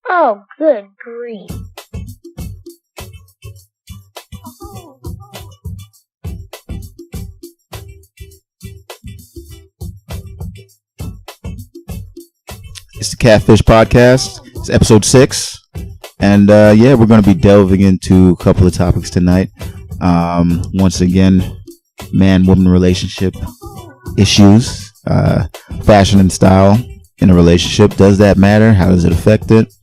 Oh, good grief. It's the Catfish Podcast. It's episode 6. And yeah, we're going to be delving into a couple of topics tonight. Once again, man-woman relationship issues, fashion and style in a relationship. Does that matter? How does it affect it?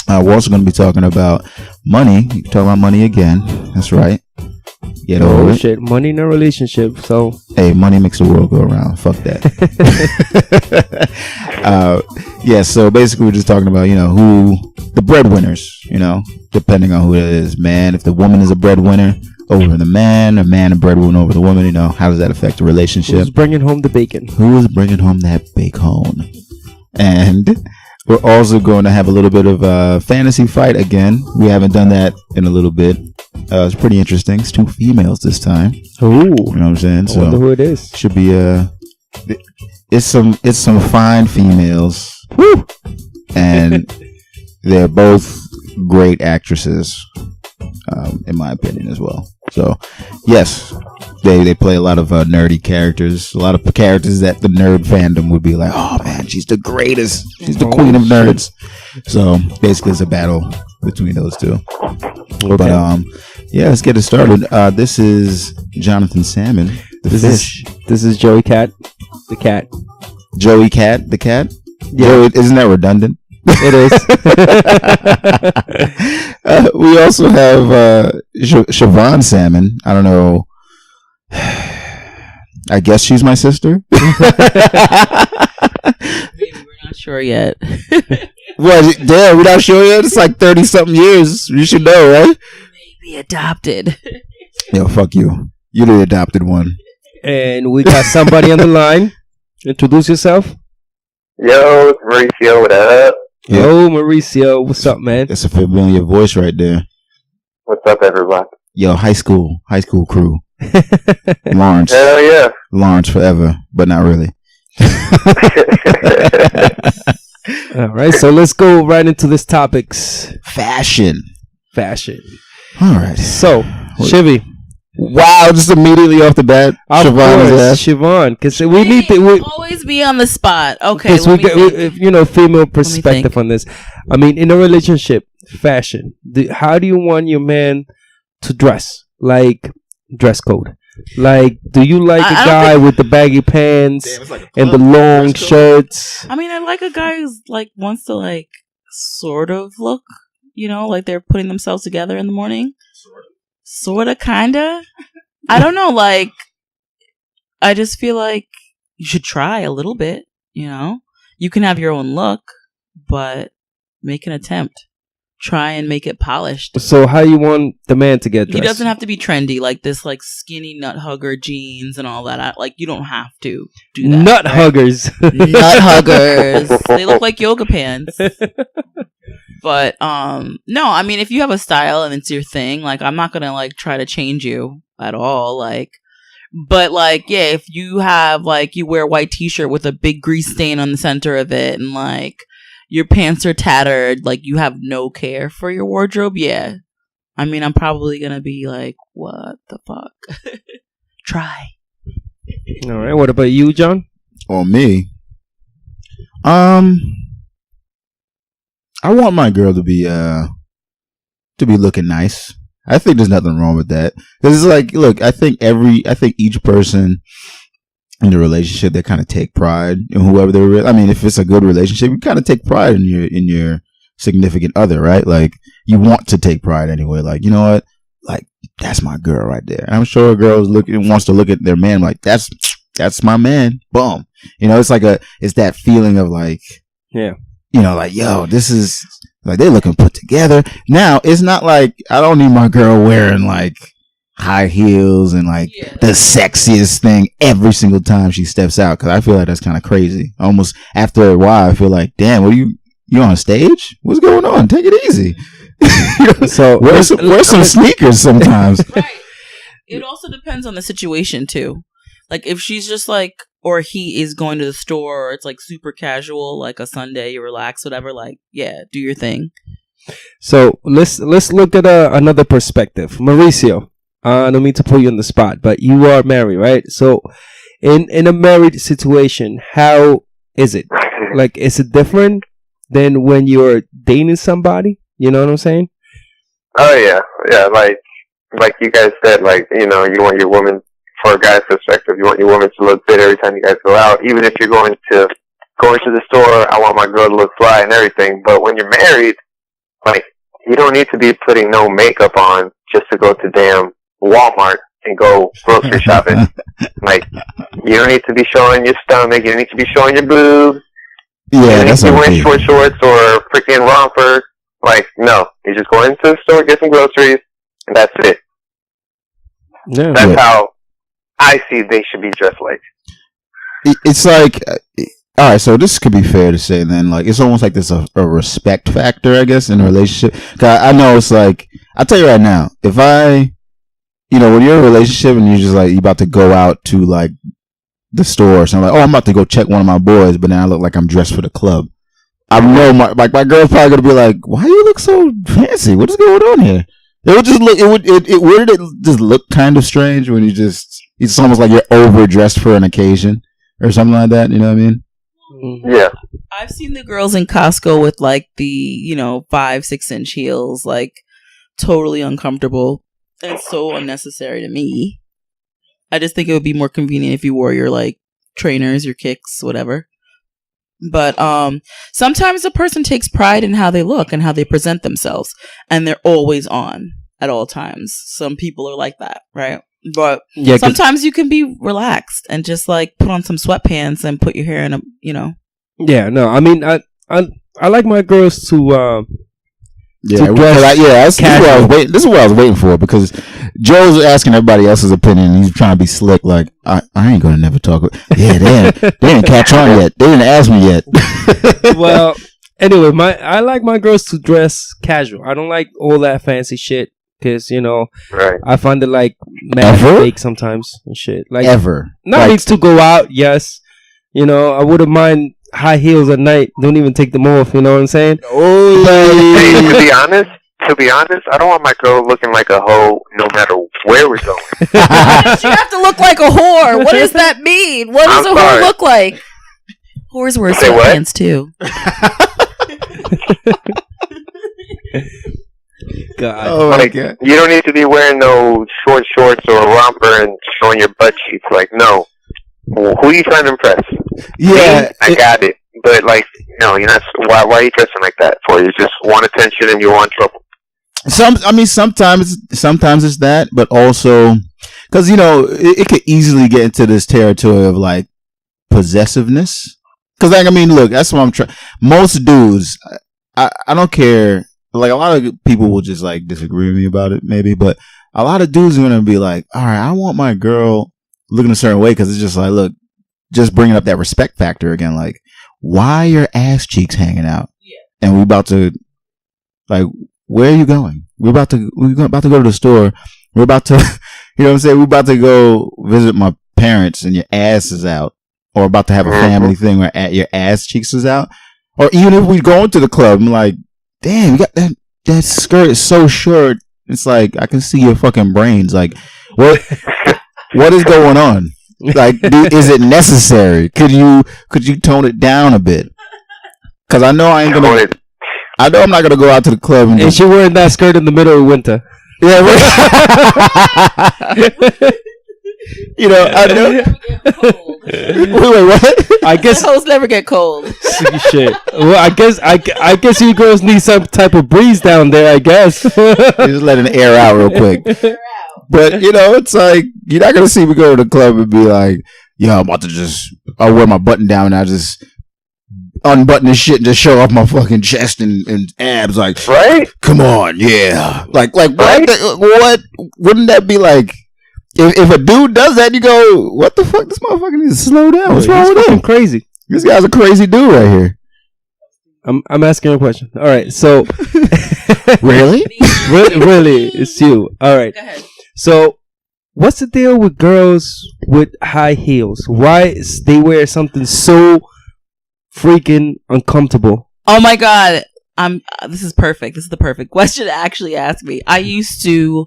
We're also going to be talking about money. Talking about money again. That's right. Get over it. Shit, money in a relationship. So hey, money makes the world go around. Fuck that. Yeah, so basically we're just talking about, who the breadwinners, depending on who it is. Man, if the woman is a breadwinner over the man, a man a breadwinner over the woman, how does that affect the relationship? who's bringing home the bacon? Who is bringing home that bacon? And we're also going to have a little bit of a fantasy fight again. We haven't done that in a little bit. It's pretty interesting. It's 2 females this time. Ooh, You know what I'm saying? I wonder who it is. Should be it's some fine females. Woo! And they're both great actresses, in my opinion as well. So yes, they play a lot of nerdy characters, a lot of characters that the nerd fandom would be like, oh man, she's the greatest, she's the queen of nerds. So basically it's a battle between those two. Okay. But yeah, let's get it started. This is Jonathan Salmon, the fish. This is Joey Cat, the cat. Joey Cat, the cat. Yeah. Joey, isn't that redundant? It is. We also have Siobhan Salmon. I don't know. I guess she's my sister. Maybe we're not sure yet. What? Damn, we're not sure yet. It's like 30-something years. You should know, right? Maybe adopted. Yo, fuck you. You're the adopted one. And we got somebody on the line. Introduce yourself. Yo, it's Mauricio, what up? Yeah. Yo, Mauricio. What's up, man? That's a familiar voice right there. What's up, everyone? Yo, high school crew. Lawrence. Hell yeah. Lawrence forever, but not really. All right, so let's go right into this topics. Fashion. All right. So, Shivy. Wow, just immediately off the bat, Siobhan, because we need to always be on the spot. Okay, because female perspective on this. I mean, in a relationship, fashion. How do you want your man to dress? Like dress code. Like, do you like a guy with the baggy pants and the long shirts? I mean, I like a guy who's like wants to sort of look, like they're putting themselves together in the morning. Sorta, kinda. I don't know, I just feel like you should try a little bit, You can have your own look, but make an attempt. Try and make it polished. So how you want the man to get dressed? He doesn't have to be trendy, like this skinny nut hugger jeans and all that. You don't have to do that. Nut huggers. Nut huggers. They look like yoga pants. But no, I mean, if you have a style and it's your thing, I'm not gonna try to change you at all. But yeah, if you have you wear a white t-shirt with a big grease stain on the center of it, and your pants are tattered, you have no care for your wardrobe. Yeah, I mean, I'm probably gonna be what the fuck? Try. All right. What about you, John? Or me? I want my girl to be looking nice. I think there's nothing wrong with that. Because it's look, I think each person in the relationship, they kind of take pride in whoever they're with. I mean, if it's a good relationship, you kind of take pride in your significant other, right? You want to take pride anyway. You know what? That's my girl right there. And I'm sure a girl wants to look at their man that's my man. Boom. It's it's that feeling of yeah. Yo, this is they're looking put together. Now, it's not I don't need my girl wearing high heels and the sexiest thing every single time she steps out, because I feel that's kind of crazy. Almost after a while, I feel damn, what are you on stage? What's going on? Take it easy. So wear some sneakers sometimes. Right. It also depends on the situation too. If she's just or he is going to the store, or it's like super casual, like a Sunday, you relax, whatever. Like, yeah, do your thing. So let's look at another perspective. Mauricio, I don't mean to put you on the spot, but you are married, right? So in a married situation, how is it? Like, is it different than when you're dating somebody? You know what I'm saying? Oh yeah, like you guys said, like, you know, you want your woman, for a guy's perspective, you want your woman to look good every time you guys go out. Even if you're going to the store, I want my girl to look fly and everything. But when you're married, like, you don't need to be putting no makeup on just to go to damn Walmart and go grocery shopping. Like, you don't need to be showing your stomach. You don't need to be showing your boobs. Yeah, that's you okay. wear short shorts or freaking romper. Like, no, you just go into the store, get some groceries, and that's it. Yeah. That's how I see they should be dressed like. It's like, all right, so this could be fair to say then, like, it's almost like there's a respect factor, I guess, in a relationship. 'Cause I know it's like, I'll tell you right now, if when you're in a relationship and you're just like, you're about to go out to like the store or something, like, oh, I'm about to go check one of my boys, but then I look like I'm dressed for the club. I know my girl's probably gonna be like, why do you look so fancy? What is going on here? It would just look, wouldn't it just look kind of strange when it's almost like you're overdressed for an occasion or something like that, you know what I mean? Yeah. I've seen the girls in Costco with like the 5-6 inch heels, like totally uncomfortable and so unnecessary to me. I just think it would be more convenient if you wore your like trainers, your kicks, whatever. But sometimes a person takes pride in how they look and how they present themselves, and they're always on at all times. Some people are like that, right? But Yeah, sometimes you can be relaxed and just like put on some sweatpants and put your hair in a, yeah, no, I mean, I like my girls to Yeah, to dress this is what I was waiting. This is what I was waiting for, because Joe's asking everybody else's opinion. And he's trying to be slick. Like, I ain't gonna never talk. Yeah, they didn't catch on yet. They didn't ask me yet. well, anyway, I like my girls to dress casual. I don't like all that fancy shit because Right. I find it like mad Ever? fake sometimes and shit. Like Ever. not Like, needs to go out. Yes, I wouldn't mind high heels at night. Don't even take them off. You know what I'm saying? Hey, to be honest, I don't want my girl looking like a hoe no matter where we're going. Why does she have to look like a whore? What does that mean? What does I'm a sorry. whore look like? Whores wear Say what? sweatpants too. God. Oh my Like, god. you don't need to be wearing no short shorts or a romper and showing your butt cheeks. Like, no. Who are you trying to impress? Yeah. Me? I got it. But, like, no, you're not. Why are you dressing like that for? You just want attention and you want trouble. Sometimes it's that, but also because it could easily get into this territory of like possessiveness. Because look, that's what I'm trying. Most dudes, I don't care. Like, a lot of people will just like disagree with me about it, maybe, but a lot of dudes are gonna be like, all right, I want my girl looking a certain way, because it's just like, look, just bringing up that respect factor again. Like, why are your ass cheeks hanging out? Yeah. And we about to, like, where are you going? We're about to go to the store. We're about to, you know what I'm saying? We're about to go visit my parents and your ass is out. Or about to have a family thing where your ass cheeks is out. Or even if we go into the club, I'm like, damn, you got that skirt is so short. It's like, I can see your fucking brains. Like, what is going on? Like, is it necessary? Could you tone it down a bit? Because I know I'm not gonna go out to the club and And she wearing that skirt in the middle of winter. yeah, I know. Wait, what? I guess Hoes never get cold. shit. Well, I guess you girls need some type of breeze down there. I guess. Just letting the air out real quick. But it's like, you're not gonna see me go to the club and be like, yo, I'm about to I'll wear my button down and I just unbutton this shit and just show off my fucking chest and abs. Like, Right? come on, yeah. Like Right? what? Wouldn't that be like? If a dude does that, you go, what the fuck? This motherfucker needs to slow down. What's wrong with him? Crazy. This guy's a crazy dude right here. I'm asking a question. All right, so Really? really, it's you. All right. Go ahead. So, what's the deal with girls with high heels? Why they wear something so freaking uncomfortable? Oh my god. This is perfect. This is the perfect question to actually ask me. I used to,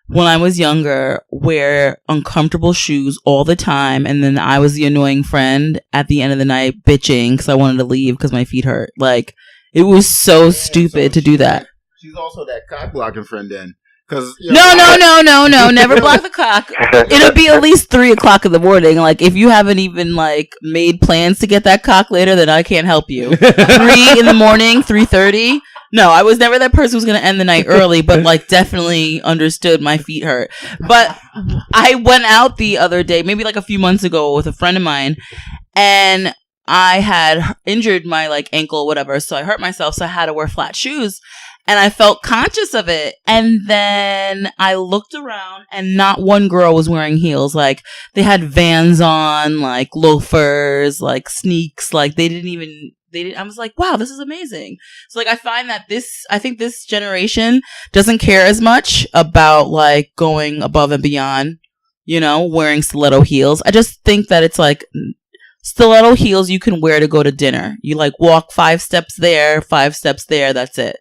when I was younger, wear uncomfortable shoes all the time, and then I was the annoying friend at the end of the night bitching because I wanted to leave because my feet hurt. Like, it was so stupid to do that. She's also that cock blocking friend then. Cause, No. Never block the cock. It'll be at least 3:00 in the morning. Like, if you haven't even like made plans to get that cock later, then I can't help you. 3 in the morning, 3:30. No, I was never that person who's gonna end the night early, but like definitely understood my feet hurt. But I went out the other day, maybe like a few months ago, with a friend of mine, and I had injured my like ankle, whatever. So I hurt myself, so I had to wear flat shoes. And I felt conscious of it. And then I looked around and not one girl was wearing heels. Like, they had Vans on, like loafers, like sneaks. Like, they didn't, I was like, wow, this is amazing. So like, I find that I think this generation doesn't care as much about like going above and beyond, you know, wearing stiletto heels. I just think that it's like, stiletto heels you can wear to go to dinner. You like walk 5 steps there, 5 steps there. That's it.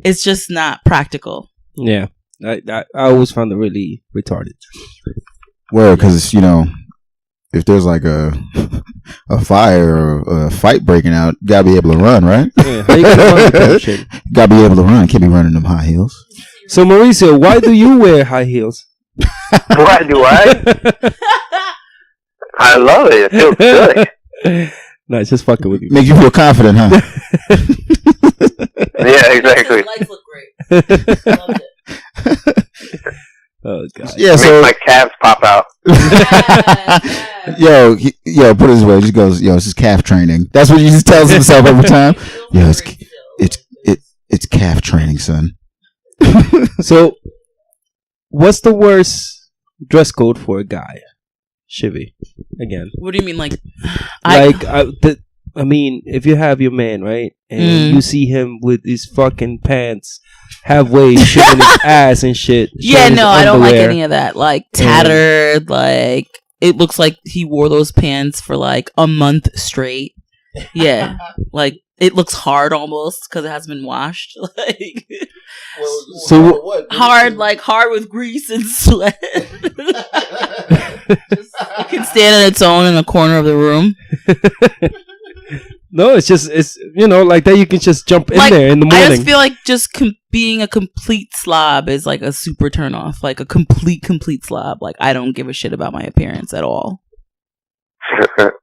It's just not practical. Yeah, I always found it really retarded. Well, because you know, if there's like a fire or a fight breaking out, you gotta be able to run, right? Yeah, how you gonna run with that shit? Gotta be able to run. Can't be running them high heels. So Mauricio, why do you wear high heels? Why do I? I love it. It feels good. No, it's just fucking with you. Make you feel confident, huh? Yeah, exactly. Legs look great. Loved it. Oh god. Yeah, Make so my calves pop out. yo, put it this way. He just goes, yo, this is calf training. That's what he just tells himself every time. Yo, it's calf training, son. So, what's the worst dress code for a guy? Shivy, again. What do you mean, like? I mean, if you have your man, right, and you see him with his fucking pants halfway showing his ass and shit. Yeah, no, I don't like any of that. Like tattered, like it looks like he wore those pants for like a month straight. Yeah, like it looks hard almost because it hasn't been washed. Like, so hard, like hard with grease and sweat. It can stand on its own in a corner of the room. No, it's you know, like that you can just jump in there in the morning. I just feel like just being a complete slob is like a super turn off. Like a complete slob. Like I don't give a shit about my appearance at all.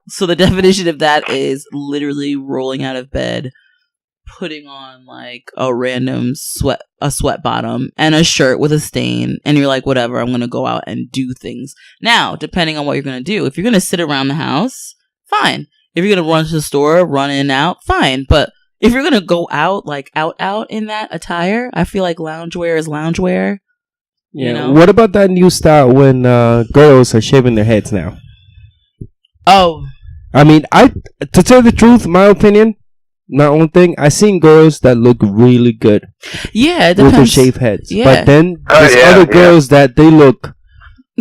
So the definition of that is literally rolling out of bed, putting on like a random sweat bottom and a shirt with a stain, and you're like, whatever, I'm gonna go out and do things. Now, depending on what you're gonna do, if you're gonna sit around the house, fine. If you're gonna run to the store, run in and out, fine. But if you're gonna go out, like out in that attire, I feel like loungewear is loungewear. Yeah. You know? What about that new style when girls are shaving their heads now? Oh, I mean, to tell the truth, my opinion, my own thing, I seen girls that look really good yeah, it with depends. their shaved heads. Yeah. But then there's other girls that they look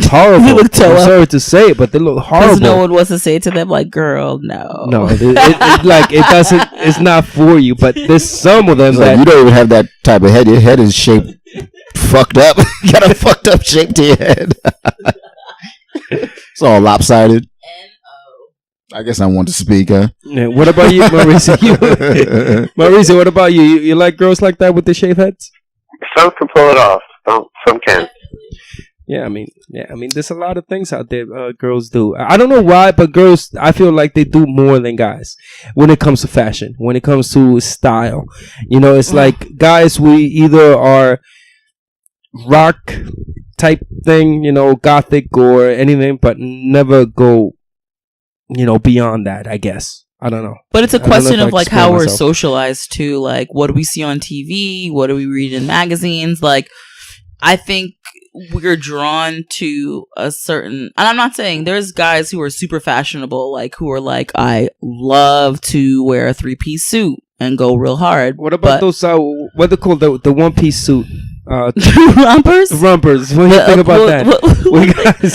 horrible. They look I'm sorry to say it, but they look horrible. Because no one wants to say to them, like, girl, no. No, it doesn't. It's not for you. But there's some of them that you don't even have that type of head. Your head is shaped fucked up. You got a fucked up shape to your head. It's all lopsided. I guess I want to speak, huh? Yeah, what about you, Mauricio? Mauricio, what about you? You like girls like that with the shaved heads? Some can pull it off. Some can't. Yeah, I mean, there's a lot of things out there girls do. I don't know why, but girls, I feel like they do more than guys when it comes to fashion, when it comes to style. You know, it's like guys, we either are rock type thing, you know, gothic or anything, but never go, you know, beyond that, I guess. I don't know. But it's a question of like how we're socialized too. Like, what do we see on TV? What do we read in magazines? Like, I think we're drawn to a certain, and I'm not saying there's guys who are super fashionable, like who are like, I love to wear a 3-piece suit and go real hard. What about those what they call the 1-piece suit? Rompers? Rompers. What do you think about that?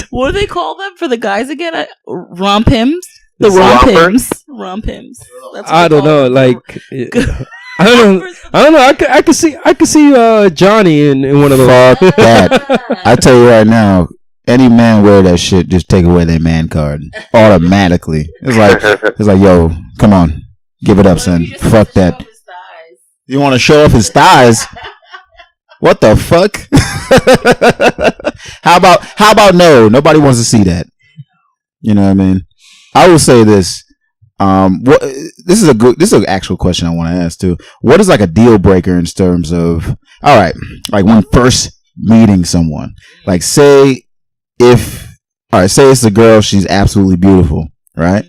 What do they call them for the guys again? Romp hymns? The Rompers? romp hymns. Romp hymns. That's what I they don't call know. them. Like, I don't know. I could see Johnny in one of those. Fuck that. I tell you right now, any man wear that shit, just take away their man card automatically. It's like, yo, come on, give it up, son. Fuck that. You want to show off his thighs? What the fuck? How about no? Nobody wants to see that. You know what I mean? I will say this. This is an actual question I want to ask too. What is like a deal breaker in terms of, all right, like when first meeting someone, like say it's a girl, she's absolutely beautiful, right?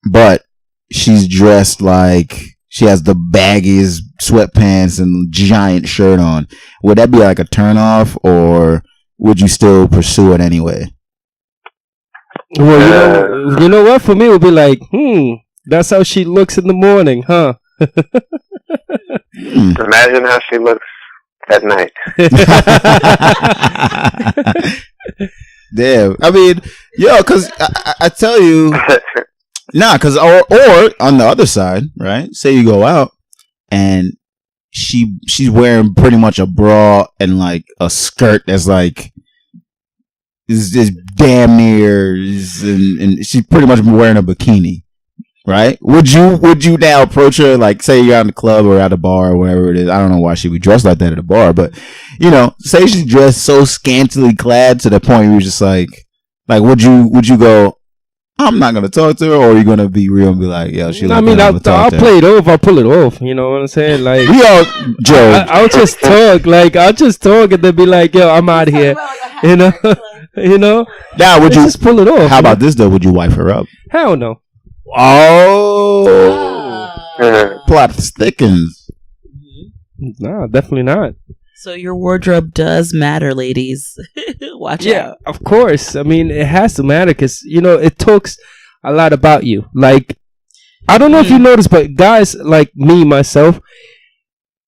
But she's dressed like she has the baggiest sweatpants and giant shirt on. Would that be like a turn off, or would you still pursue it anyway? Well, you know what? For me, it would be like, that's how she looks in the morning, huh? Imagine how she looks at night. Damn. I mean, yo, because I tell you, because or on the other side, right? Say you go out and she's wearing pretty much a bra and like a skirt that's like is damn near and she's pretty much wearing a bikini, right? Would you now approach her, like say you're out in the club or at a bar or whatever it is? I don't know why she would dress like that at a bar, but you know, say she's dressed so scantily clad to the point where you're just like would you go, I'm not gonna talk to her, or are you gonna be real and be like, yo, she? I mean, I'll play it off. I'll pull it off. You know what I'm saying? Like, we all joke. I'll just talk. Like, I'll just talk and then be like, yo, I'm out here. You know. You know. Now, would you just pull it off? How about this though? Would you wife her up? Hell no. Oh, plot thickens. No, definitely not. So your wardrobe does matter, ladies. Watch out. Yeah, of course. I mean, it has to matter because, you know, it talks a lot about you. Like, I don't know if you notice, but guys like me, myself,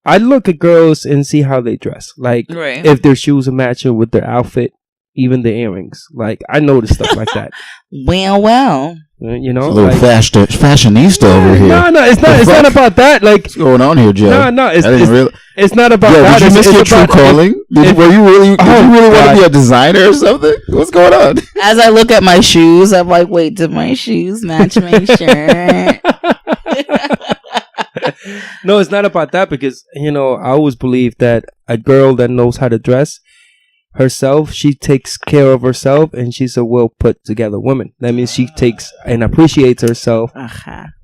I look at girls and see how they dress. Like, if their shoes are matching with their outfit, even the earrings. Like, I notice stuff like that. Well. You know, it's a little like, fashionista over here. No, it's not. It's not about that. Like, what's going on here, Joe? No, it's not about that. Did you miss your true calling? Were you really want to be a designer or something? What's going on? As I look at my shoes, I'm like, wait, did my shoes match my shirt? No, it's not about that because, you know, I always believe that a girl that knows how to dress herself, she takes care of herself, and she's a well put together woman. That means she takes and appreciates herself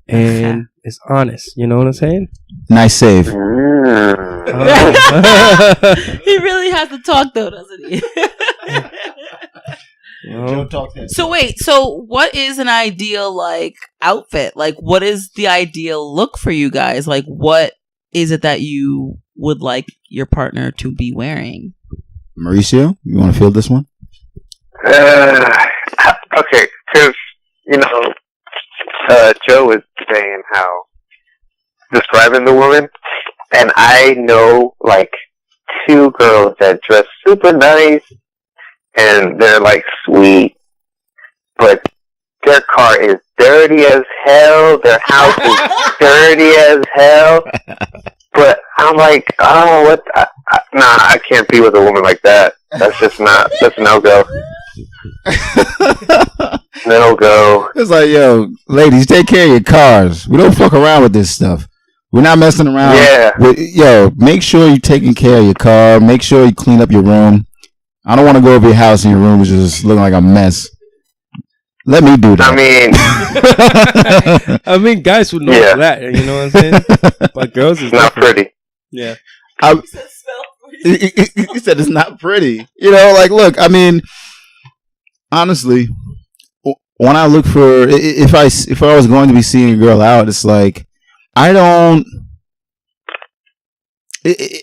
and is honest. You know what I'm saying? Nice save. He really has to talk though, doesn't he? So wait, so what is an ideal like outfit? Like, what is the ideal look for you guys? Like, what is it that you would like your partner to be wearing? Mauricio, you want to field this one? Okay, because, you know, Joe was saying how, describing the woman, and I know, like, 2 girls that dress super nice, and they're, like, sweet, but their car is dirty as hell, their house is dirty as hell, but I'm like, oh, what? Nah, I can't be with a woman like that. That's just not. That's no go. No go. It's like, yo, ladies, take care of your cars. We don't fuck around with this stuff. We're not messing around. Yeah. Yo, make sure you're taking care of your car. Make sure you clean up your room. I don't want to go over your house and your room is just looking like a mess. Let me do that. I mean, guys would know that. You know what I'm saying? But girls is not pretty. Yeah. He said it's not pretty. You know, like, look, I mean, honestly, when I look for, if I was going to be seeing a girl out, it's like, I don't,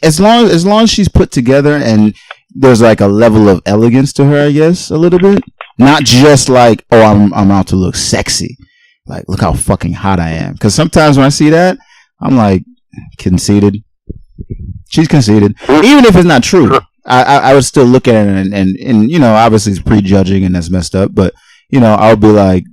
as long as she's put together and there's like a level of elegance to her, I guess, a little bit. Not just like, oh, I'm out to look sexy. Like, look how fucking hot I am. Because sometimes when I see that, I'm like, conceited. She's conceited. Even if it's not true, I would still look at it and you know, obviously it's prejudging and that's messed up, but you know, I'll be like,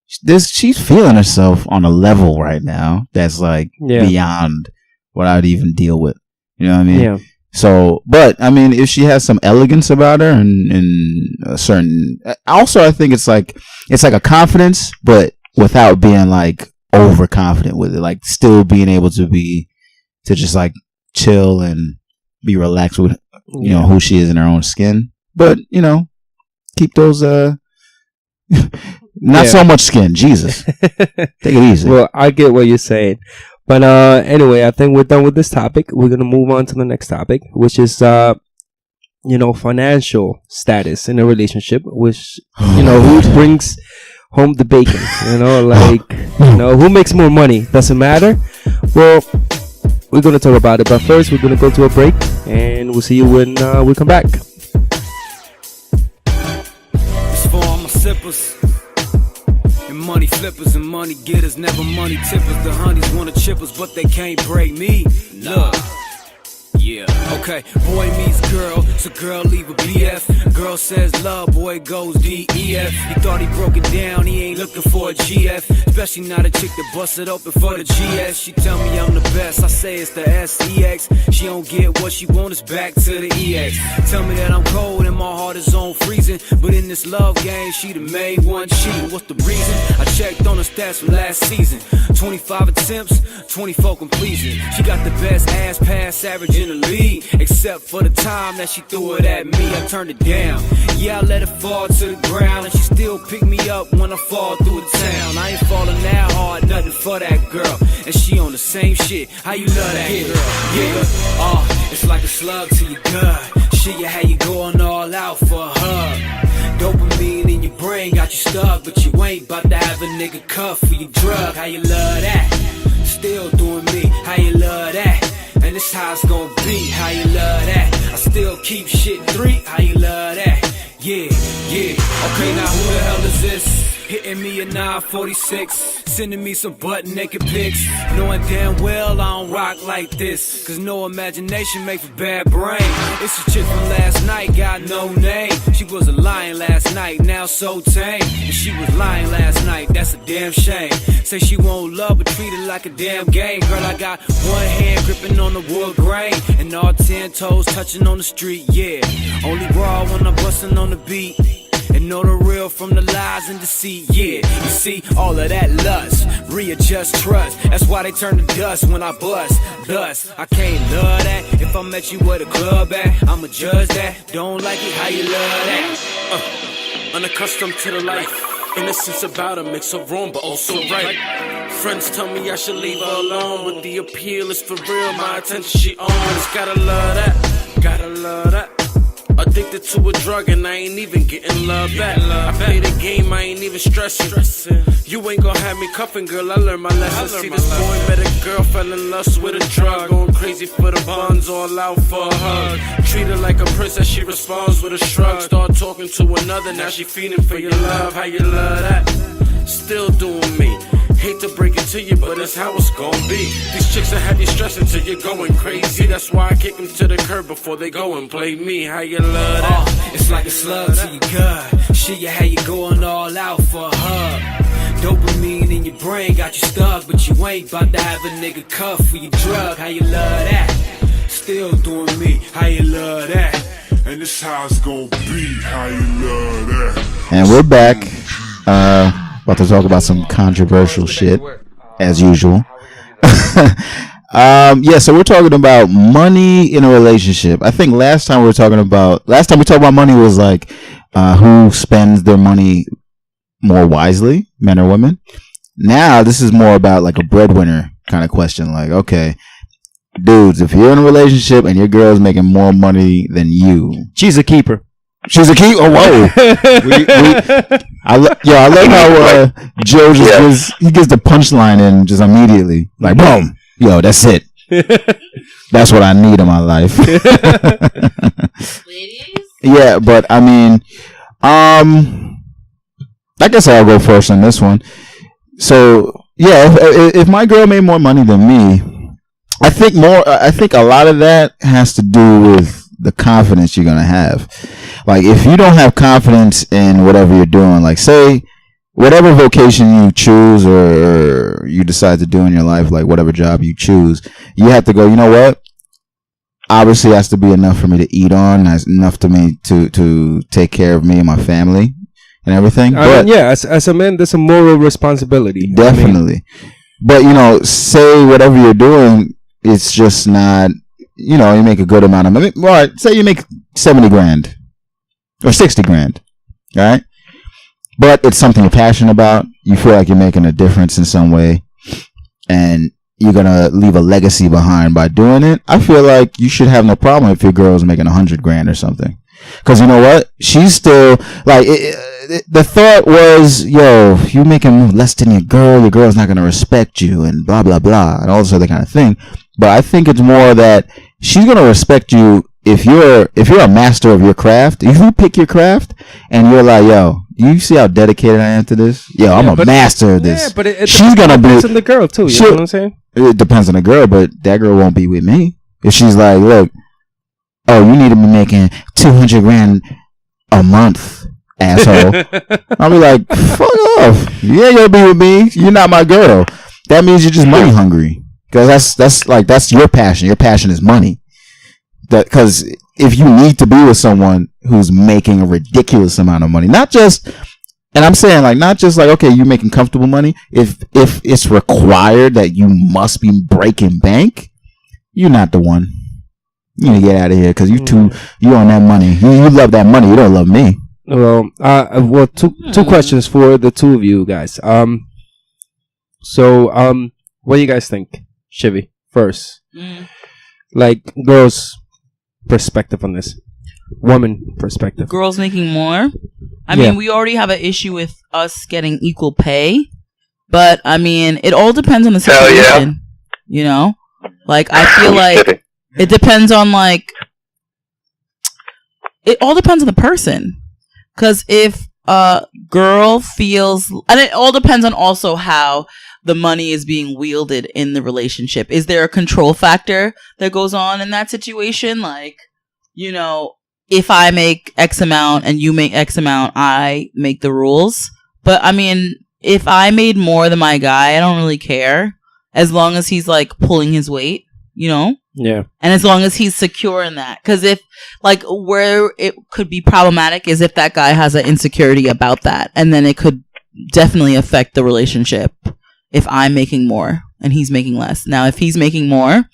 she's feeling herself on a level right now that's like beyond what I'd even deal with. You know what I mean? Yeah. So, but I mean, if she has some elegance about her and a certain, also I think it's like a confidence, but without being like overconfident with it, like still being able to just like chill and be relaxed with, you know, who she is in her own skin, but you know, keep those, not so much skin. Jesus. Take it easy. Well, I get what you're saying. But anyway, I think we're done with this topic. We're going to move on to the next topic, which is, you know, financial status in a relationship, which, you know, who brings home the bacon, you know, like, you know, who makes more money? Doesn't matter. Well, we're going to talk about it. But first, we're going to go to a break, and we'll see you when we come back. It's for all my sippers. And money flippers and money getters, never money tippers. The honeys wanna chip us, but they can't break me. Look. Yeah, okay, boy meets girl, so girl leave a BF. Girl says love, boy goes DEF. He thought he broke it down, he ain't looking for a GF. Especially not a chick that bust it open for the GS. She tell me I'm the best, I say it's the SEX. She don't get what she want, it's back to the EX. Tell me that I'm cold and my heart is on freezing, but in this love game, she the main one cheating. What's the reason? I checked on the stats from last season. 25 attempts, 24 completion. She got the best ass pass average in the league, except for the time that she threw it at me. I turned it down. Yeah, I let it fall to the ground, and she still pick me up when I fall through the town. I ain't falling that hard, nothing for that girl, and she on the same shit. How you love that girl? Yeah, it's like a slug to your gut. Shit, you how you going all out for a hug. Dopamine in your brain got you stuck, but you ain't about to have a nigga cuff for your drug. How you love that? Still doing me. How you love that? And this how it's gonna be. How you love that? I still keep shit 3. How you love that? Yeah. Okay, now who the hell is this? Hitting me at 946, sending me some butt naked pics, knowing damn well I don't rock like this, cause no imagination make for bad brain. It's a chick from last night, got no name. She was a lion last night, now so tame. And she was lying last night, that's a damn shame. Say she won't love but treat it like a damn game. Girl, I got one hand gripping on the wood grain, and all 10 toes touching on the street, yeah. Only raw when I'm busting on the beat, and know the real from the lies and deceit, yeah. You see, all of that lust, readjust trust. That's why they turn to dust when I bust. Thus, I can't love that. If I met you at a club at, I'ma judge that. Don't like it, how you love that? Unaccustomed to the life. Innocence about her makes her wrong, but also right. Friends tell me I should leave her alone, but the appeal is for real. My attention she owns. Gotta love that. Gotta love that. Addicted to a drug and I ain't even getting love back. I play the game, I ain't even stressing. You ain't gon' have me cuffing, girl, I learned my lesson. See this boy met a girl, fell in lust with a drug, going crazy for the buns, all out for a hug. Treat her like a princess, she responds with a shrug. Start talking to another, now she feeding for your love. How you love that? Still doing me. Hate to break it to you, but that's how it's gon' be. These chicks that have you stressing till you're going crazy. That's why I kick them to the curb before they go and play me. How you love that? It's like a slug to your gut. Shit, you how you going all out for a hug. Dopamine in your brain got you stuck, but you ain't about to have a nigga cuff for your drug. How you love that? Still doing me. How you love that? And this how it's gonna be. How you love that? And we're back. About to talk about some controversial shit, as usual. So we're talking about money in a relationship. I think last time we talked about money was like who spends their money more wisely, men or women. Now this is more about like a breadwinner kind of question. Like, okay, dudes, if you're in a relationship and your girl's making more money than you, she's a keeper. She's a key. Oh, whoa! I love how Joe just gives the punchline in just immediately, like boom. Yo, that's it. That's what I need in my life. Ladies? Yeah, but I mean, I guess I'll go first on this one. So yeah, if my girl made more money than me, I think a lot of that has to do with the confidence you're gonna have. Like, if you don't have confidence in whatever you're doing, like, say whatever vocation you choose or you decide to do in your life, like whatever job you choose, you have to go, you know what? Obviously, it has to be enough for me to eat on, enough to me to take care of me and my family and everything. I mean, yeah, as a man, there's a moral responsibility. Definitely. But, you know, say whatever you're doing, it's just not, you know, you make a good amount of money. Well, say you make 70 grand or 60 grand, all right? But it's something you're passionate about. You feel like you're making a difference in some way, and you're going to leave a legacy behind by doing it. I feel like you should have no problem if your girl's making 100 grand or something. Because you know what? She's still, like, the thought was, yo, if you're making less than your girl's not going to respect you and blah, blah, blah, and all this other kind of thing. But I think it's more that she's going to respect you if you're a master of your craft. If you pick your craft and you're like, yo, you see how dedicated I am to this? Yo, I'm a master of this. Yeah, but she's going to be. It depends on the girl, too. You know what I'm saying? It depends on the girl, but that girl won't be with me. If she's like, look, oh, you need to be making 200 grand a month, asshole. I'll be like, fuck off. You ain't gonna be with me. You're not my girl. That means you're just money hungry. Because that's your passion. Your passion is money. Because if you need to be with someone who's making a ridiculous amount of money, not just, and I'm saying, like, not just like, okay, you're making comfortable money. If it's required that you must be breaking bank, you're not the one. You need to get out of here because you on that money. You love that money. You don't love me. Well, two questions for the two of you guys. So, what do you guys think, Chivy? First, like, girls' perspective on this, woman perspective. Girls making more. I mean, we already have an issue with us getting equal pay, but I mean, it all depends on the situation. Hell yeah. You know, like, I feel like it depends on, like, it all depends on the person. Because if a girl feels, and it all depends on also how the money is being wielded in the relationship. Is there a control factor that goes on in that situation? Like, you know, if I make X amount and you make X amount, I make the rules. But I mean, if I made more than my guy, I don't really care. As long as he's, like, pulling his weight, you know? Yeah. And as long as he's secure in that. Because if, like, where it could be problematic is if that guy has an insecurity about that. And then it could definitely affect the relationship if I'm making more and he's making less. Now, if he's making more,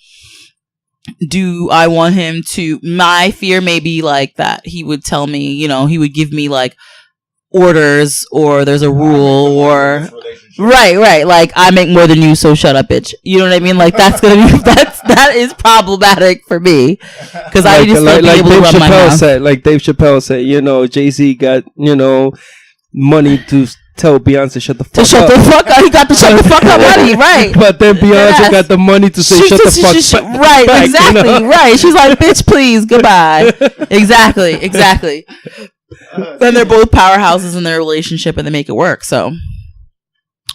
do I want him to, my fear may be like that he would tell me, you know, he would give me, like, orders, or there's a rule, or right, like, I make more than you, so shut up, bitch. You know what I mean? Like, that's gonna be that is problematic for me, because I just like be able to run my mouth. Like Dave Chappelle said, you know, Jay-Z got, you know, money to tell Beyonce shut the fuck up. Shut the fuck up. He got the shut the fuck up money, right? But then Beyonce got the money to say shut the fuck up. Right, back, exactly, you know? right. She's like, bitch, please, goodbye. Exactly. Then they're both powerhouses in their relationship and they make it work. So,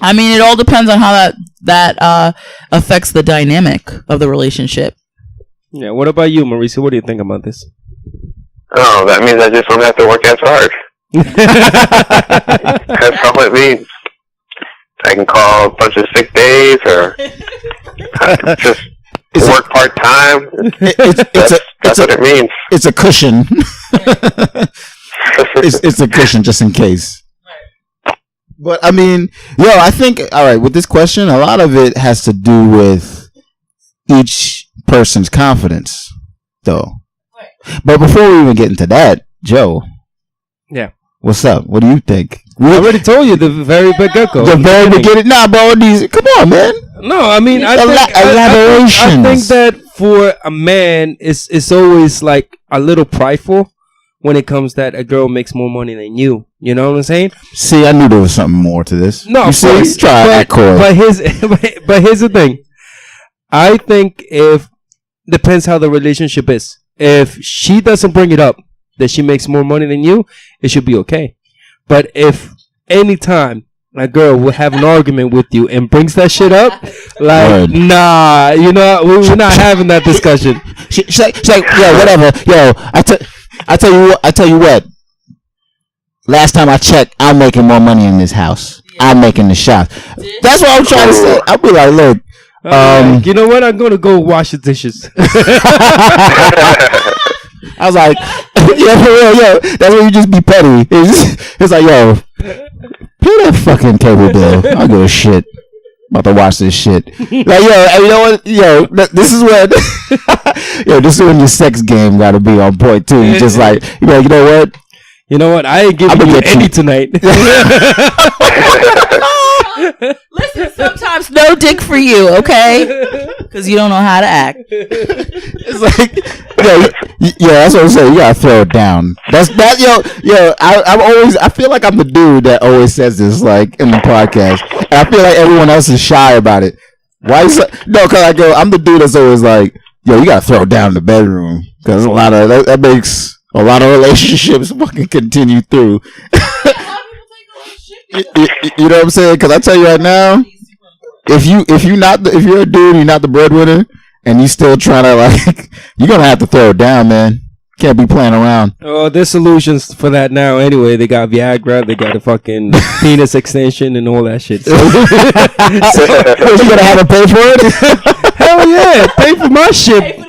I mean, it all depends on how that affects the dynamic of the relationship. Yeah. What about you, Mauricio? What do you think about this? Oh, that means I just don't have to work as hard. That's all it means. I can call a bunch of sick days, or just work part time. That's what it means. It's a cushion. it's a cushion just in case. But I mean, I think, all right, with this question, a lot of it has to do with each person's confidence, though. Right. But before we even get into that, Joe. Yeah. What's up? What do you think? I already told you the very big gecko. The very beginning. Nah, bro. Come on, man. No, I mean, I think that for a man, it's always like a little prideful when it comes that a girl makes more money than you. You know what I'm saying? See, I knew there was something more to this. No, you see, but here's the thing. I think depends how the relationship is. If she doesn't bring it up that she makes more money than you, it should be okay. But if anytime a girl will have an argument with you and brings that shit up, like, Word. nah, you know, we're not having that discussion. She's like, yo, whatever. Yo, I tell you what. Last time I checked, I'm making more money in this house. I'm making the shots. That's what I'm trying to say. I'll be like, look. You know what? I'm gonna go wash the dishes. I was like, yeah, for real, yo. That's when you just be petty. It's like, yo, pay that fucking cable bill. I don't give a shit. About to watch this shit. Like, yo, you know what? Yo, this is when, this is when your sex game gotta be on point too. You just like, you know what? You know what? I ain't giving you any tonight. Listen, sometimes no dick for you, okay? Because you don't know how to act. It's like, that's what I'm saying. You gotta throw it down. I feel like I'm the dude that always says this, like, in the podcast, and I feel like everyone else is shy about it. Why? Because I'm the dude that's always like, yo, you gotta throw it down in the bedroom, because a lot of that makes a lot of relationships fucking continue through. You know what I'm saying? Because I tell you right now, if you're a dude, you're not the breadwinner, and you still trying to, like, you're gonna have to throw it down, man. Can't be playing around. Oh, there's solutions for that now. Anyway, they got Viagra, they got a fucking penis extension and all that shit. So you gonna have to pay for it? Hell yeah, pay for my shit.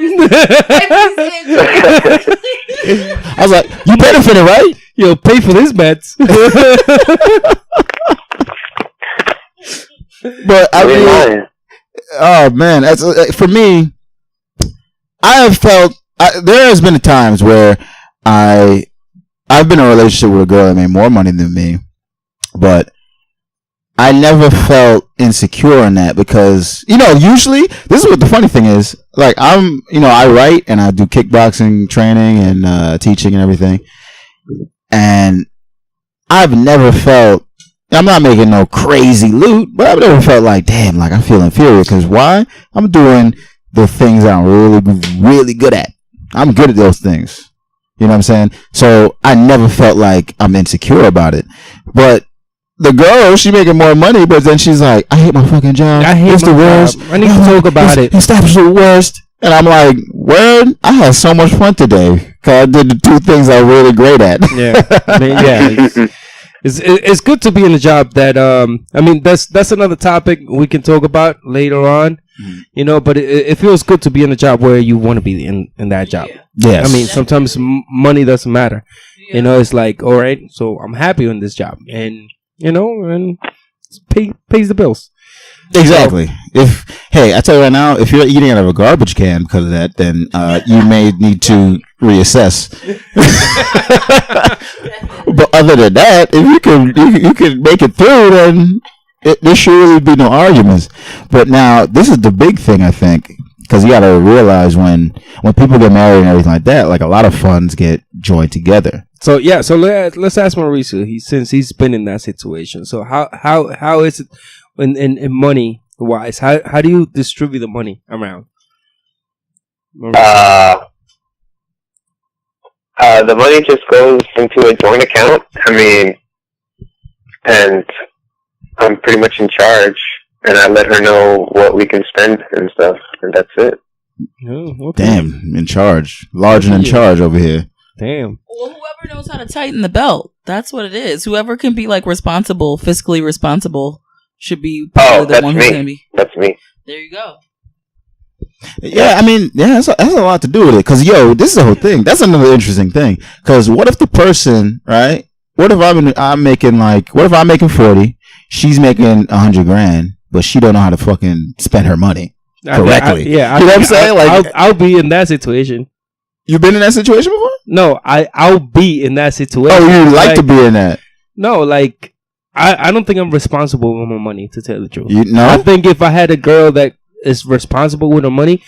I was like, you benefited, right? Yo, pay for this bets. But I mean, oh man, that's for me. I have felt there has been times where I've been in a relationship with a girl that made more money than me, but I never felt insecure in that because, usually this is what the funny thing is. Like, I write and I do kickboxing training and teaching and everything, and I've never felt. I'm not making no crazy loot, but I've never felt like, damn, like I feel inferior. Because why? I'm doing the things I'm really, really good at. I'm good at those things. You know what I'm saying? So I never felt like I'm insecure about it. But the girl, she making more money, but then she's like, I hate my fucking job. It's the worst. I need to talk about it. It's the absolute worst. And I'm like, word, I had so much fun today because I did the two things I'm really great at. Yeah. I mean, yeah. It's good to be in a job that that's another topic we can talk about later on, but it feels good to be in a job where you want to be in that job. Yes. I mean, sometimes money doesn't matter. It's like, all right, so I'm happy in this job, and and pays the bills. Exactly. I tell you right now, if you're eating out of a garbage can because of that, then you may need to reassess. But other than that, if you can make it through, then there should really be no arguments. But now this is the big thing, I think, because you got to realize when people get married and everything like that, like a lot of funds get joined together. So let's ask Mauricio. Since he's been in that situation, so how is it in money wise? How do you distribute the money around? The money just goes into a joint account. I mean, and I'm pretty much in charge, and I let her know what we can spend and stuff, and that's it. Oh, okay. Damn, in charge. Large and in charge over here. Damn. Well, whoever knows how to tighten the belt, that's what it is. Whoever can be like responsible, fiscally responsible, should be probably the one who's going to be. That's me. There you go. Yeah, I mean, that's a lot to do with it. Because, this is the whole thing. That's another interesting thing. Because what if the person, right? What if I'm making 40, she's making 100 grand, but she don't know how to fucking spend her money correctly? You know what I'm saying? Like, I'll be in that situation. You've been in that situation before? No, I'll be in that situation. Oh, you'd like to be in that? No, like, I don't think I'm responsible with my money, to tell the truth. I think if I had a girl that is responsible with her money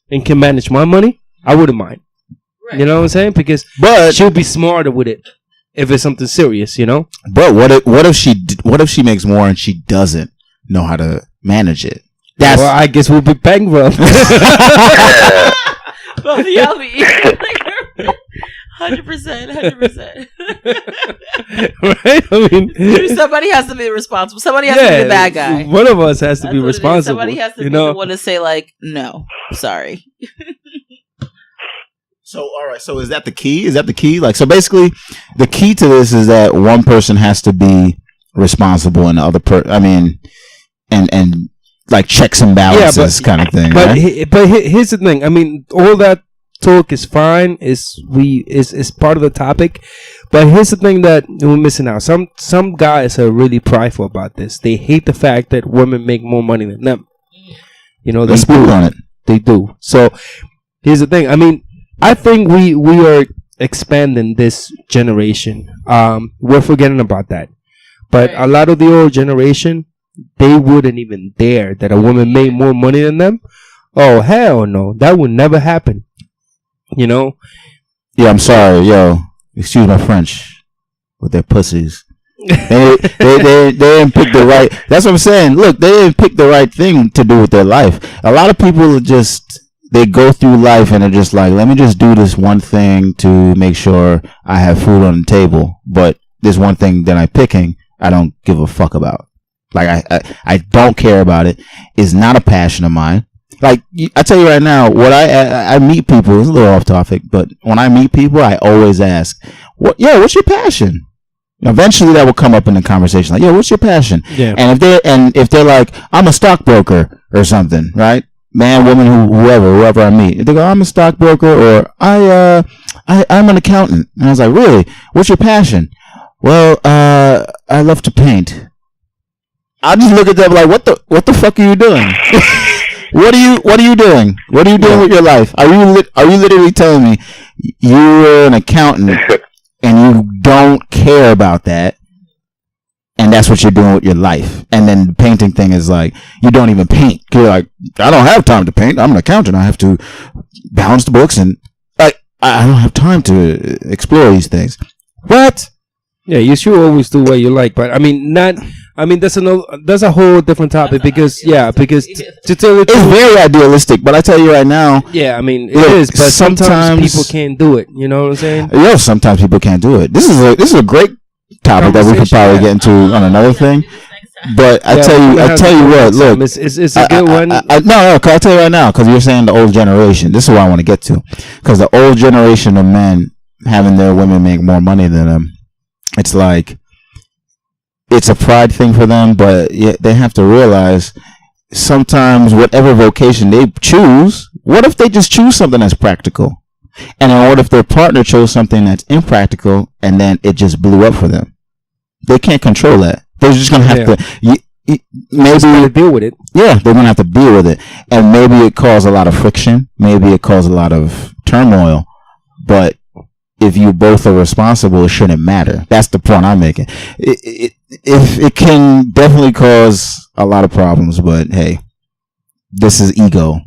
and can manage my money, I wouldn't mind. Right. You know what I'm saying? Because she'll be smarter with it if it's something serious, But what if she makes more and she doesn't know how to manage it? Well, I guess we'll be bankrupt. Both of y'all be 100%. Right? I mean, somebody has to be responsible. Somebody has to be the bad guy. One of us has to That's be what it is. responsible. Somebody has to you be know? the one to say like, no, sorry. So, all right. So, is that the key? Is that the key? Like, so basically, the key to this is that one person has to be responsible, and the other and like checks and balances kind of thing. But right? Here's the thing. I mean, all that talk is fine. Is part of the topic. But here's the thing that we're missing out. Some guys are really prideful about this. They hate the fact that women make more money than them. You know, Let's build on it. They do. So here's the thing. I mean, I think we are expanding this generation. We're forgetting about that. But a lot of the old generation, they wouldn't even dare that a woman made more money than them. Oh, hell no. That would never happen. You know? Yeah, I'm sorry. Yo, excuse my French with their pussies. they didn't pick the right. That's what I'm saying. Look, they didn't pick the right thing to do with their life. A lot of people they go through life and they're just like, let me just do this one thing to make sure I have food on the table. But this one thing that I'm picking, I don't give a fuck about. Like, I don't care about it. It's not a passion of mine. Like, I tell you right now, what I meet people, it's a little off topic, but when I meet people, I always ask, what's your passion? Eventually that will come up in the conversation. Like, what's your passion? Yeah. And if they're like, I'm a stockbroker or something, right? Man, woman, whoever I meet, they go, I'm a stockbroker, or I'm an accountant. And I was like, really? What's your passion? Well, I love to paint. I just look at them like, what the fuck are you doing? What are you doing? What are you doing with your life? Are you literally telling me you're an accountant and you don't care about that, and that's what you're doing with your life? And then the painting thing is like, you don't even paint. You're like, I don't have time to paint. I'm an accountant. I have to balance the books, and like, I don't have time to explore these things. What? Yeah, you should always do what you like, but I mean, that's a whole different topic because to tell the truth, it's very idealistic. But I tell you right now, yeah, I mean it is, but sometimes people can't do it. You know what I'm saying? Yeah, sometimes people can't do it. This is a great topic that we could probably get into on another thing. But I tell you what, look, it's a good one. No, cause I tell you right now, because you're saying the old generation. This is what I want to get to, because the old generation of men having their women make more money than them. It's like, it's a pride thing for them, but they have to realize sometimes whatever vocation they choose, what if they just choose something that's practical? And then what if their partner chose something that's impractical and then it just blew up for them? They can't control that. They're just going to have to maybe deal with it. Yeah, they're going to have to deal with it. And maybe it caused a lot of friction. Maybe it caused a lot of turmoil. But if you both are responsible, it shouldn't matter. That's the point I'm making. It can definitely cause a lot of problems, but hey, this is ego.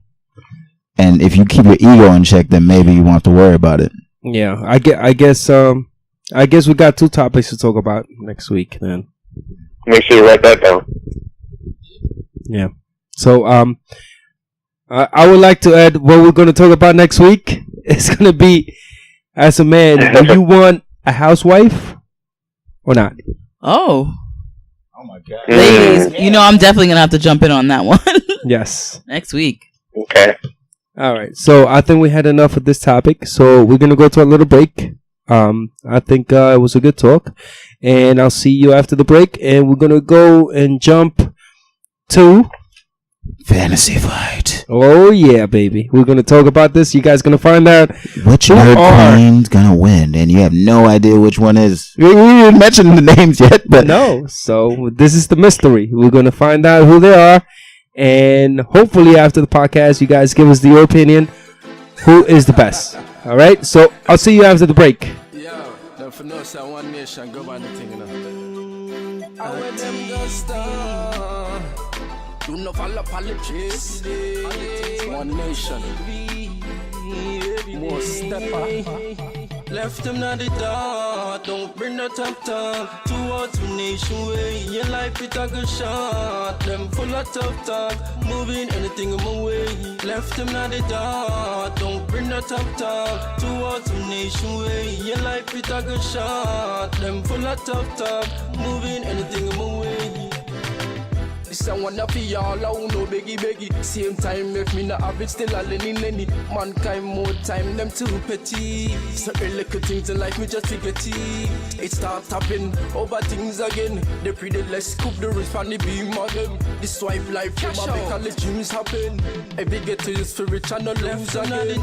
And if you keep your ego in check, then maybe you won't have to worry about it. Yeah, I guess we got two topics to talk about next week then. Make sure you write that down. Yeah. So I would like to add what we're going to talk about next week. It's going to be, as a man, do you want a housewife or not? Oh my God. Ladies, I'm definitely going to have to jump in on that one. Yes. Next week. Okay. All right. So I think we had enough of this topic. So we're going to go to a little break. I think it was a good talk. And I'll see you after the break. And we're going to go and jump to Fantasy Fight. Oh, yeah, baby. We're going to talk about this. You guys going to find out which nerd queen's going to win. And you have no idea which one is. We didn't mention the names yet, but. No. So this is the mystery. We're going to find out who they are. And hopefully after the podcast, you guys give us your opinion. Who is the best? All right. So I'll see you after the break. Yeah, don't for no say one nation go by the thing, I want them go star. Do not follow politics. One nation. More stepper. Left them not the dark. Don't bring no top talk towards the nation way. Your life it a good shot. Them full of tough talk, moving anything in my way. Left them not the dark. Don't bring no top talk towards the nation way. Your life it a good shot. Them full of tough talk, moving anything in my way. This I wanna be all out, no beggy. Same time, if me not have it, still a Lenny. Mankind more time, them too petty. Certain little things in life, me just forget it. It start happening, over things again. They pray the less scoop the rich from the beam again. This swipe life, from my make all the dreams happen. Every get to this for rich and no lose again.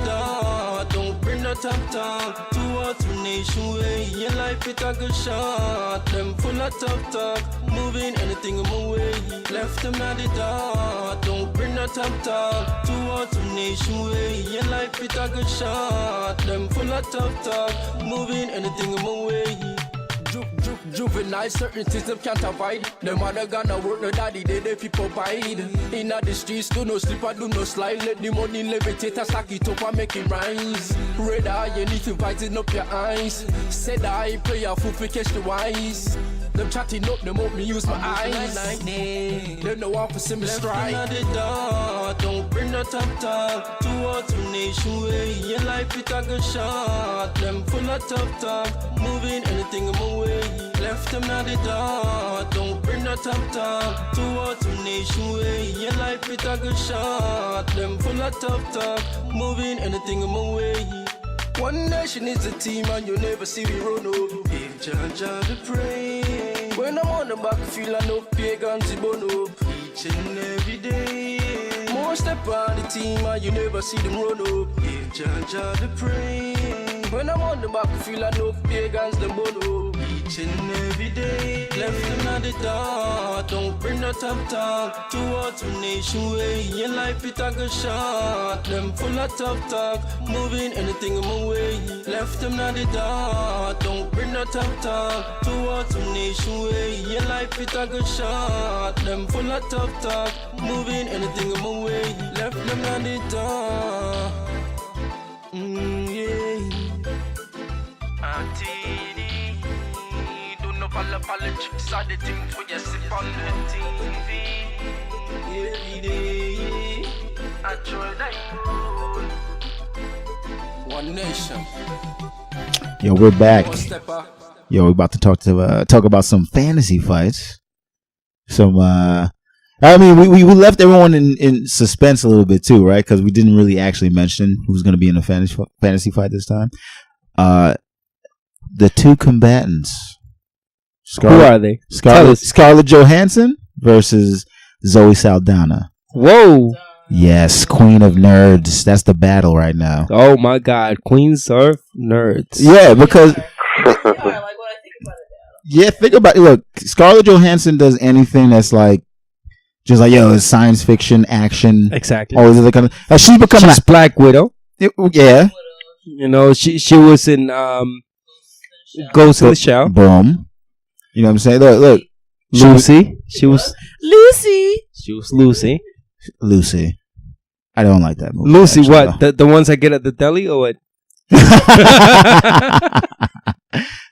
Don't bring no top talk towards the nation way. Your life it a good shot. Them full of tough talk, moving anything in my way. Left them at the dark. Don't bring no top talk towards the nation way. Your life it a good shot. Them full of tough talk, moving anything in my way. Juvenile, certain things them can't avoid. Them mother gonna work, no daddy, they people provide. Inna the streets, do no sleep, I do no slide. Let the money levitate, I stack it up and make it rise. Red eye, anything fighting up your eyes. Said I play a fool for catch the wise. Them chatting up, them up, me use my eyes. They know I for see me strike. Don't bring no top talk towards the nation way. Your life it a good shot. Them full of tough talk, moving anything in my way. Left them not the dark. Don't bring no top talk towards the nation way. Your life it a good shot. Them full of tough talk, moving anything in my way. One nation is a team and you never see me run up. If Jaja the pray. When I'm on the battlefield I know pagans they burn up. Each and every day. More step on the team and you never see them run up. If Jaja the pray. When I'm on the battlefield I know pagans they burn up. Each and every day. Left them at the dark. Don't bring no top talk towards the nation way. Your life it a good shot. Them full of tough talk, moving anything in my way. Left them at the dark. Don't bring no top talk towards the nation way. Your life it a good shot. Them full of tough talk, moving anything in my way. Left them at the dark. Yeah. Politics are the things we just sip on the TV. Every day, I try that road. One nation. Yo, we're back. Yo, we're about to talk about some fantasy fights. Some, I mean, we left everyone in suspense a little bit too, right? Because we didn't really actually mention who's going to be in a fantasy fight this time. The two combatants. Who are they? Scarlett Johansson versus Zoe Saldana. Whoa. Yes, Queen of Nerds. That's the battle right now. Oh my God, Queens of Nerds. Yeah, because think about it. Look, Scarlett Johansson does anything that's like just like it's science fiction, action, exactly. All these other kind of. She's Black Widow. Yeah, you know she was in Ghost in the Shell. Boom. You know what I'm saying? Look. Lucy. She was Lucy. Lucy. I don't like that movie. Lucy, actually, what? The ones I get at the deli or what?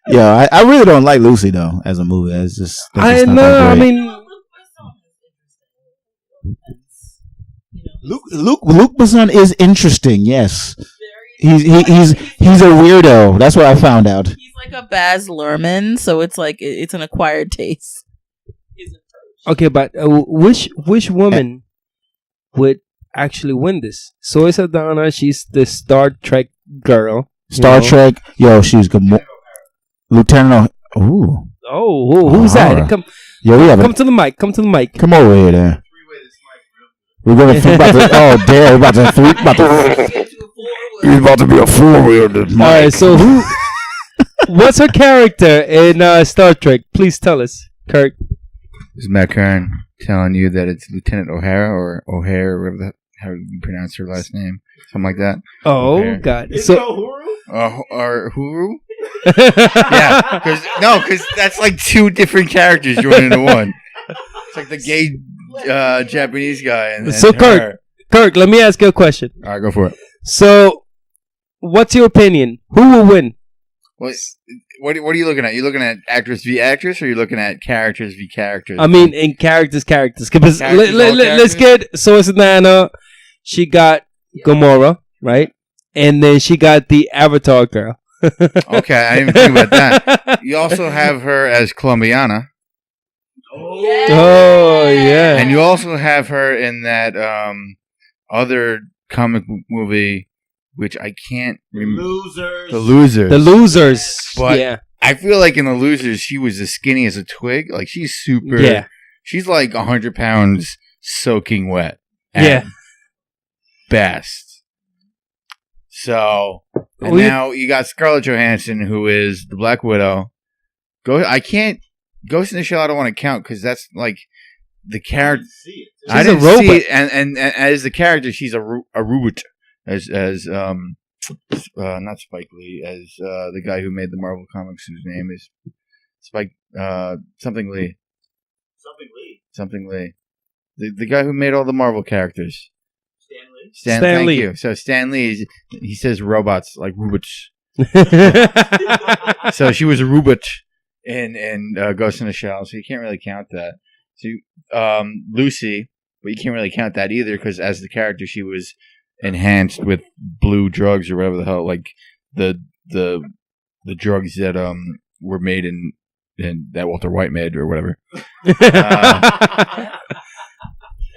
Yeah, I really don't like Lucy though as a movie. It's just I know. I mean, Luke Besson is interesting. Yes, he's a weirdo. That's what I found out. He's like a Baz Luhrmann, so it's like it's an acquired taste. Okay, but which woman would actually win this? Zoe Saldana, she's the Star Trek girl. Star Trek, she's good. Lieutenant. Ooh. Oh, who's that? Come. Yo, we have come to the mic. Come to the mic. Come over here, there. We're gonna we're about to be a four-wheel. All right, so what's her character in Star Trek? Please tell us, Kirk. This is Matt Kern telling you that it's Lieutenant O'Hara or O'Hare, whatever how you pronounce her last name, something like that. Oh O'Hare. God! Is it or Huru? Yeah, because that's like two different characters joined into one. It's like the gay Japanese guy and so her. Kirk, let me ask you a question. All right, go for it. So, what's your opinion? Who will win? Well, What are you looking at? You looking at actress v actress, or you looking at characters v characters? I mean, in characters. Because Characters, let's get Zoe Saldana. She got Gamora, right? And then she got the Avatar girl. Okay, I didn't even think about that. You also have her as Colombiana. Oh yeah. And you also have her in that other comic movie, which I can't remember. The Losers. The Losers. But yeah. I feel like in The Losers, she was as skinny as a twig. Like, she's super. Yeah. She's like 100 pounds soaking wet. At Yeah. Best. So, and now you got Scarlett Johansson, who is the Black Widow. Ghost in the Shell, I don't want to count because that's like the character. I didn't see it, and as the character, she's a robot, as not Spike Lee, as the guy who made the Marvel comics, whose name is something Lee. The guy who made all the Marvel characters. Stan Lee. Thank you. So Stan Lee, he says robots like robots. So she was a robot in Ghost in the Shell, so you can't really count that. So Lucy, but you can't really count that either because as the character, she was enhanced with blue drugs or whatever the hell, like the drugs that were made in that Walter White made or whatever.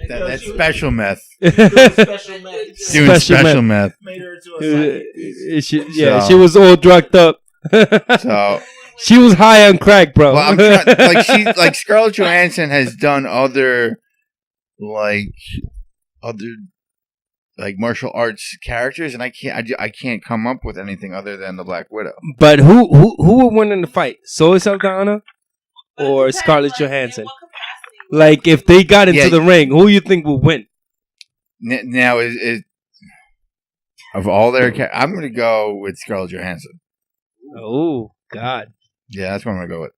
That's special meth. Doing special meth. She was all drugged up. So she was high on crack, bro. Well, like Scarlett Johansson has done other martial arts characters, and I can't come up with anything other than the Black Widow. But who would win in the fight? Zoe Saldana or Scarlett Johansson? Like if they got into the ring, who you think will win? Now is of all their, I'm going to go with Scarlett Johansson. Oh God! Yeah, that's what I'm going to go with.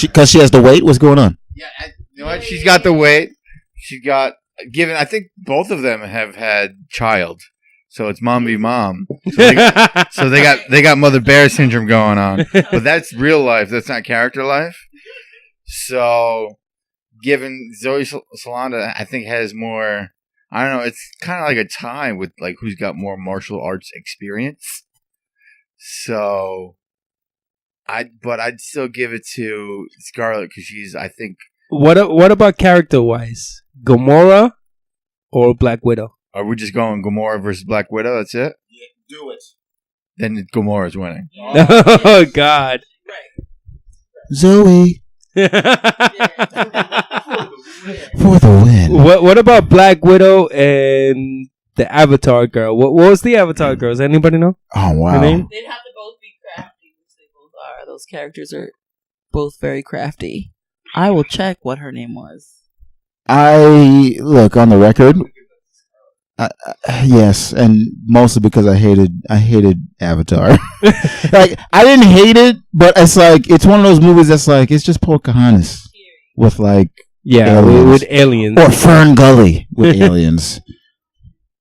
Because she has the weight. What's going on? Yeah, you know what? She's got the weight. She got given. I think both of them have had child, so it's mom v mom. So they got mother bear syndrome going on. But that's real life. That's not character life. So, given Zoe Saldana, I think has more. I don't know. It's kind of like a tie with like who's got more martial arts experience. So, I'd still give it to Scarlett because she's, I think. What about character wise? Gamora or Black Widow? Are we just going Gamora versus Black Widow? That's it. Yeah, do it. Then Gamora's winning. Oh God, Zoe for the win. What about Black Widow and the Avatar girl? What was the Avatar girl? Does anybody know? Oh wow! Her name? They'd have to both be crafty, which they both are. Those characters are both very crafty. I will check what her name was. I look on the record. Yes, and mostly because I hated Avatar. Like I didn't hate it, but it's like it's one of those movies that's like it's just Pocahontas with like aliens. with aliens or Fern Gully with aliens.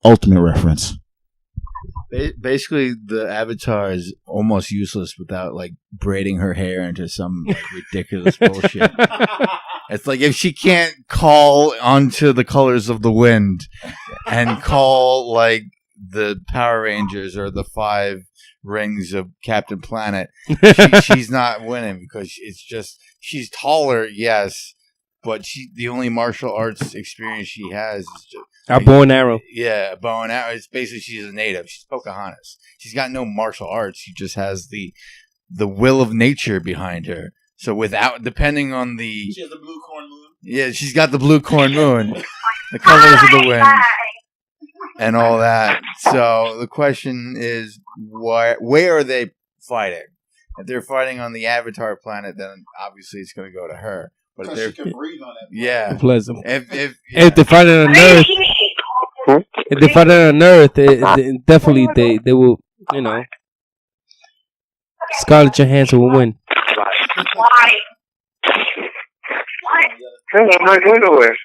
Ultimate reference. Basically, the Avatar is almost useless without like braiding her hair into some like, ridiculous bullshit. It's like if she can't call onto the colors of the wind and call like the Power Rangers or the 5 rings of Captain Planet, she's not winning because it's just she's taller, yes, but the only martial arts experience she has is just a bow and arrow. Yeah, a bow and arrow. It's basically she's a native. She's Pocahontas. She's got no martial arts. She just has the will of nature behind her. So depending on she has the blue corn moon. Yeah, she's got the blue corn moon, the colors of the wind, and all that. So the question is, where are they fighting? If they're fighting on the Avatar planet, then obviously it's going to go to her. But if she can breathe on that. Yeah, pleasant. If they fight on Earth, if they fight on Earth, definitely they will. You know, Scarlett Johansson will win. Hey, I'm not going nowhere.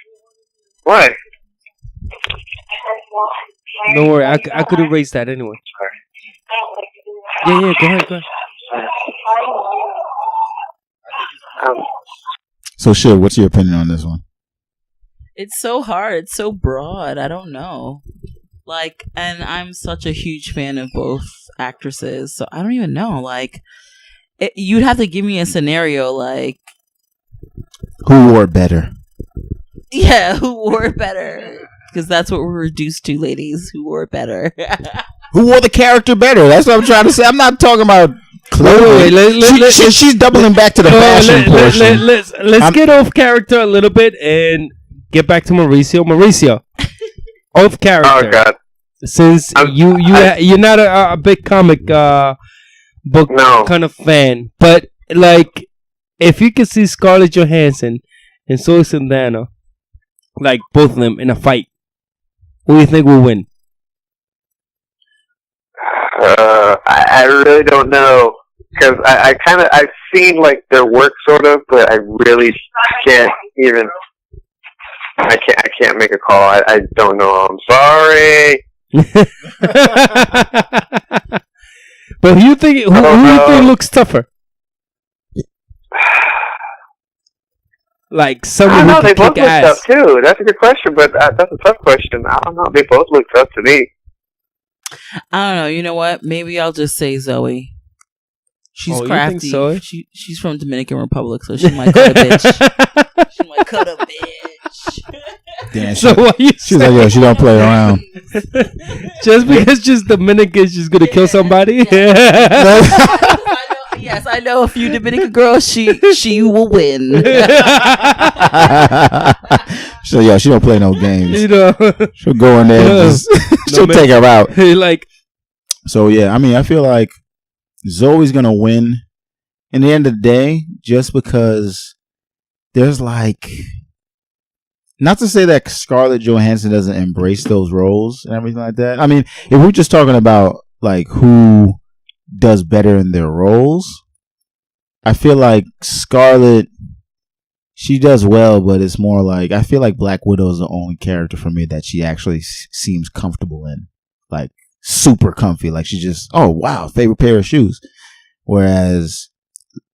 Why? Don't worry, I could erase that anyway. Yeah, go ahead. So, Shiv, what's your opinion on this one? It's so hard. It's so broad. I don't know. Like, and I'm such a huge fan of both actresses, so I don't even know. Like, you'd have to give me a scenario, like, who wore better? Yeah, who wore better? Because that's what we're reduced to, ladies. Who wore better? Who wore the character better? That's what I'm trying to say. I'm not talking about clothing. She's doubling back to the fashion portion. Let's get off character a little bit and get back to Mauricio. Mauricio, off character. Oh God! Since you're not a big comic book kind of fan, but like if you could see Scarlett Johansson and Zoe Saldana, like both of them in a fight, who do you think will win? I really don't know because I've seen like their work sort of, but I really can't even. I can't make a call. I don't know. I'm sorry. But who you think who you think looks tougher? Like someone who they can both kick look ass. tough too. That's a good question, but that's a tough question. I don't know. They both look tough to me. I don't know. You know what? Maybe I'll just say Zoe. She's crafty. You think so? She's from Dominican Republic, so she might cut a bitch. She might cut a bitch. Damn, So what you she's like, yo, she don't play around. Just because she's Dominican, she's gonna kill somebody. Yes, I know a few Dominican girls. She will win. So yeah, she don't play no games. You know, She'll go in there and just she'll take her out. like, So yeah, I mean, I feel like Zoe's gonna win in the end of the day, just because there's like, not to say that Scarlett Johansson doesn't embrace those roles and everything like that. I mean, if we're just talking about like who does better in their roles, I feel like Scarlett, she does well, but it's more like, I feel like Black Widow is the only character for me that she actually seems comfortable in, like super comfy. Like she just, oh wow, favorite pair of shoes. Whereas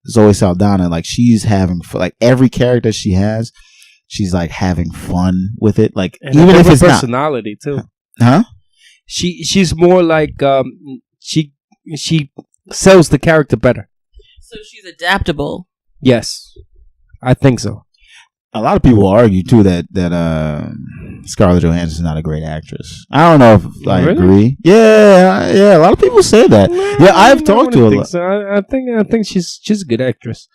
Zoe Saldana, like she's having like every character she has, she's like having fun with it. Like and even if it's personality too. Huh? She's more like she sells the character better. So she's adaptable. Yes, I think so. A lot of people argue too that Scarlett Johansson is not a great actress. I don't know if I agree. Yeah. A lot of people say that. Yeah, I've talked to a lot. So. I think she's a good actress.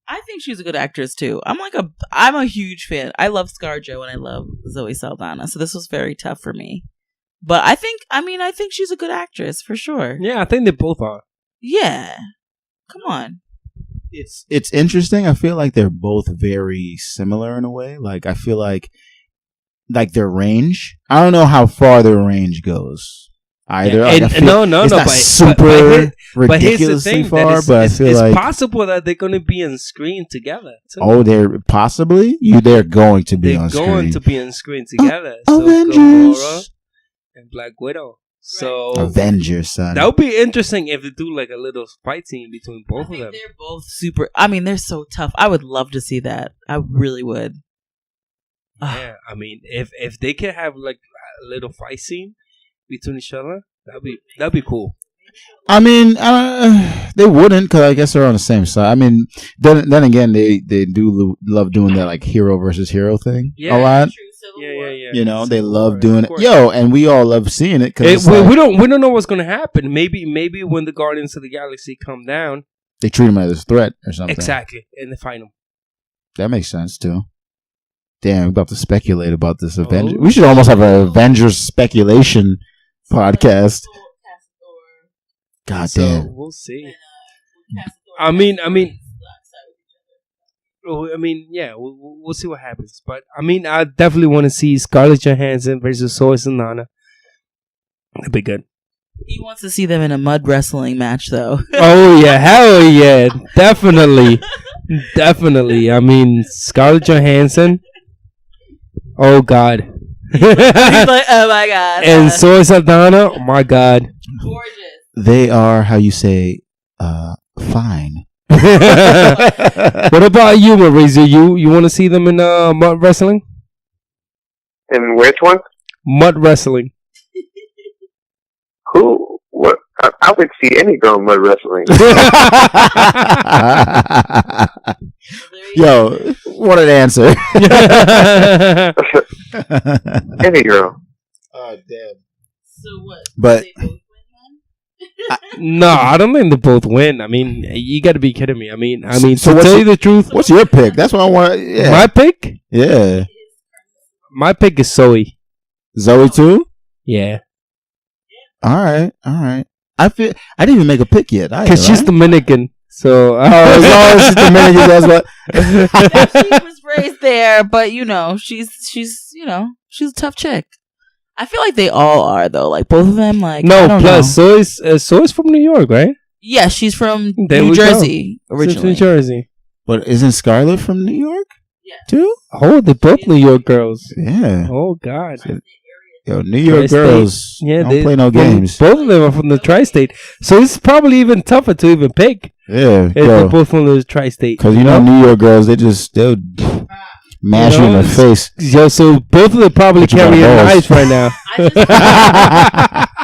I think she's a good actress too. I'm a huge fan. I love ScarJo and I love Zoe Saldana. So this was very tough for me. But I think she's a good actress for sure. Yeah, I think they both are. Yeah. Come on. It's interesting. I feel like they're both very similar in a way. Like I feel like their range. I don't know how far their range goes either. Yeah, like it's not but, super but here's the ridiculously thing, far. But I feel it's like possible that they're going to be on screen together. Too. Oh, they're possibly they're going to be on screen. They're going to be on screen together. So Avengers Gamora and Black Widow. So Avengers, son. That would be interesting if they do like a little fight scene between both of them. They're both super. I mean, they're so tough. I would love to see that. I really would. Yeah, I mean, if they could have like a little fight scene between each other, that'd be cool. I mean, they wouldn't, because I guess they're on the same side. I mean, then again, they do love doing that like hero versus hero thing a lot. Yeah. You know, they love doing it. And we all love seeing it because we don't know what's gonna happen. Maybe when the Guardians of the Galaxy come down, they treat him as a threat or something. Exactly, and they fight him. That makes sense too. Damn, we're about to speculate about this Avengers. We should almost have an Avengers speculation podcast. God damn. So we'll see. I mean, yeah, we'll see what happens. But I mean, I definitely want to see Scarlett Johansson versus Zoe Saldana. That'd be good. He wants to see them in a mud wrestling match, though. Oh yeah, hell yeah, definitely. I mean, Scarlett Johansson. Oh God. He's like, oh my God. And Zoe Saldana. Oh my God. Gorgeous. They are, how you say, fine. What about you, Mauricio? You want to see them in mud wrestling? And which one? Mud wrestling. Who? What? I would see any girl in mud wrestling. Yo, what an answer. Any girl. Oh, damn. So what? But No, I don't think they both win. I mean, you got to be kidding me. I mean, So to what's tell you the truth, what's your pick? That's what I want. Yeah. my pick Yeah. is Zoe. Zoe too? Yeah, All right. I didn't even make a pick yet. because she's Dominican. So Oh, as long as she's Dominican, that's what. She was raised there, but she's a tough chick. I feel like they all are though. Like both of them. Like I no, don't plus know. Zoe's from New York, right? Yeah, she's from There New we go. Jersey She's originally. New Jersey. But isn't Scarlett from New York? Yeah. Too? Oh, they're both New York girls. Yeah. Oh God. Yo, New York Tri-state. girls. Yeah, don't play no games. Both of them are from the tri-state, so it's probably even tougher to even pick. Yeah. If they're both from the tri-state, Because you know New York girls, they'll mash you in the face. Yo, so both of them probably Put you on carry a balls. knife right now.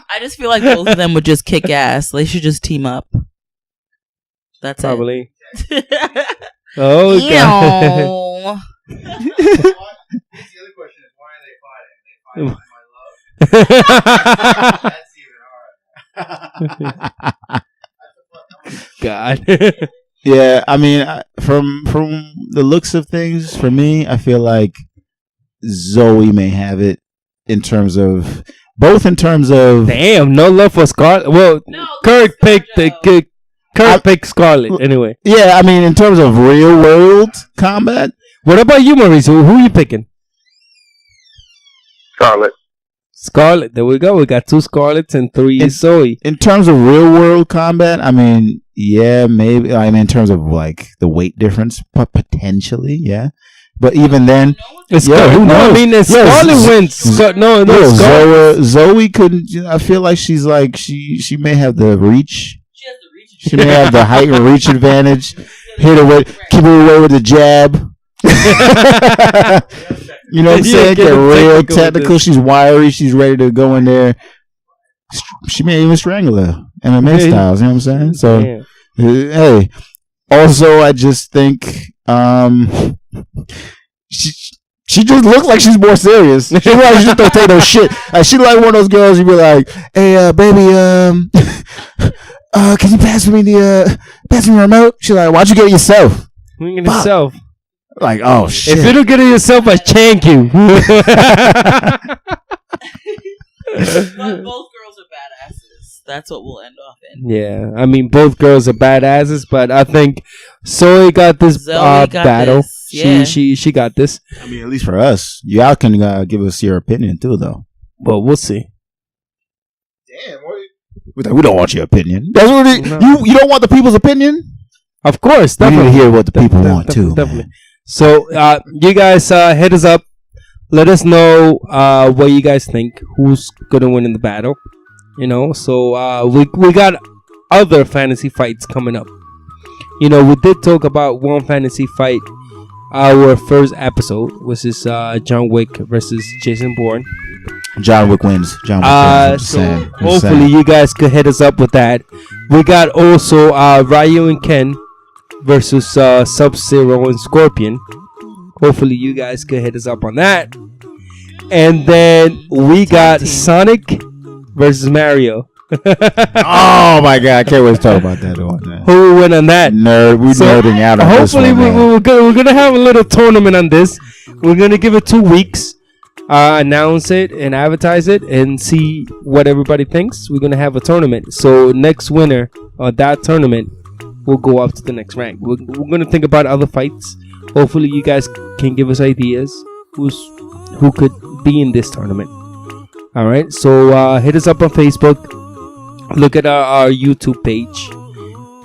I just feel like both of them would just kick ass. They should just team up. That's Probably. it. Oh Ew. God. The other question is, why are they fighting? They fight for my love. That's even hard. God. Yeah, I mean, from the looks of things, for me, I feel like Zoe may have it in terms of Damn, no love for Scarlett. Well, Kirk picked picked Scarlett anyway. Yeah, I mean, in terms of real world combat. What about you, Mauricio? Who are you picking? Scarlett. There we go. We got 2 Scarletts and 3 Zoe. In terms of real world combat, I mean, yeah, maybe. I mean, in terms of like the weight difference, potentially, yeah. But even then, Who knows? I mean, Scarlett wins. Zoe couldn't. I feel like she's like she may have the reach. She may have the height and reach advantage. Hit her with, keep her away with the jab. You know what I'm saying? Get real technical. She's wiry. She's ready to go in there. She may even strangle her MMA styles. You know what I'm saying? So, hey. Also, I just think she just looks like she's more serious. She looks like she just don't take no shit. Like she like one of those girls. You be like, hey, baby, can you pass me the remote? She's like, why'd you get it yourself? Wing it yourself. Like, oh shit. If you don't get it yourself, I chank you. But both girls are badasses. That's what we'll end off in. Yeah, I mean, both girls are badasses, but I think Zoe got this battle. This. Yeah. She got this. I mean, at least for us, y'all can give us your opinion too, though. Well, we'll see. Damn, We don't want your opinion. That's what you don't want the people's opinion. Of course, We need definitely. to hear what the people want too. Definitely. So, you guys hit us up. Let us know what you guys think. Who's gonna win in the battle? You know. So we got other fantasy fights coming up. You know, we did talk about one fantasy fight. Our first episode, which is John Wick versus Jason Bourne. John Wick wins. John Wick wins. So hopefully you guys could hit us up with that. We got also Ryu and Ken versus Sub-Zero and Scorpion. Hopefully you guys could hit us up on that. And then we got Sonic versus Mario. Oh my god, I can't wait to talk about that one. Who will win on that? We're nerding out on this one. Hopefully we're gonna have a little tournament on this. We're gonna give it 2 weeks. Announce it and advertise it and see what everybody thinks. We're gonna have a tournament. So next winner of that tournament will go up to the next rank. We're gonna think about other fights. Hopefully you guys can give us ideas who could be in this tournament. All right. So hit us up on Facebook. Look at our YouTube page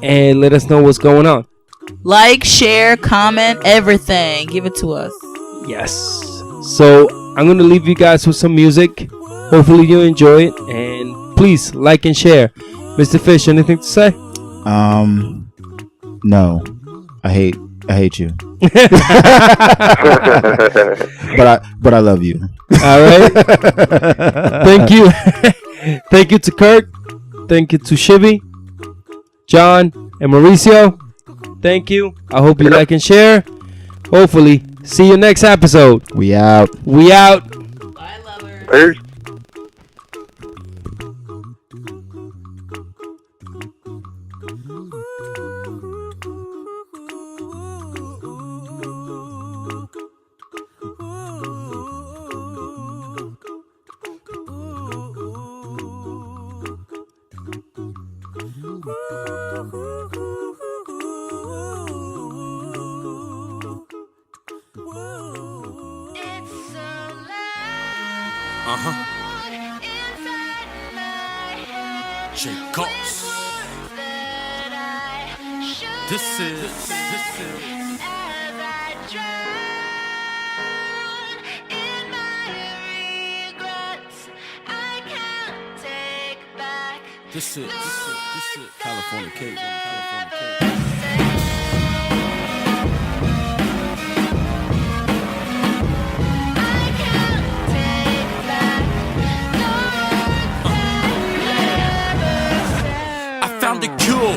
and let us know what's going on. Like, share, comment, everything. Give it to us. Yes. So I'm going to leave you guys with some music. Hopefully you enjoy it. And please like and share. Mr. Fish, anything to say? No, I hate you. but I love you. All right. Thank you. Thank you to Kirk. Thank you to Shibby, John, and Mauricio. Thank you. I hope you like and share. Hopefully, see you next episode. We out. We out. Bye, lovers. Peace. Jacobs. This is California Cake. Found a cure,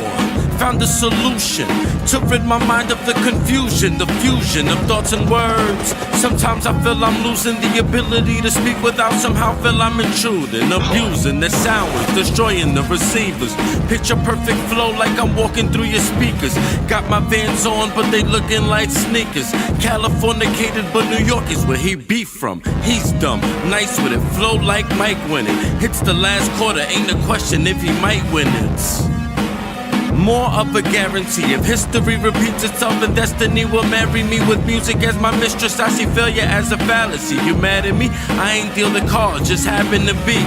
found a solution to rid my mind of the confusion, the fusion of thoughts and words. Sometimes I feel I'm losing the ability to speak without somehow feel I'm intruding, abusing the sound waves, destroying the receivers. Picture perfect flow like I'm walking through your speakers. Got my Vans on, but they looking like sneakers. Californicated, but New York is where he be from. He's dumb, nice with it, flow like Mike winning. Hits the last quarter, ain't a question if he might win it. More of a guarantee. If history repeats itself and destiny will marry me with music as my mistress, I see failure as a fallacy. You mad at me? I ain't deal the cards, just happen to be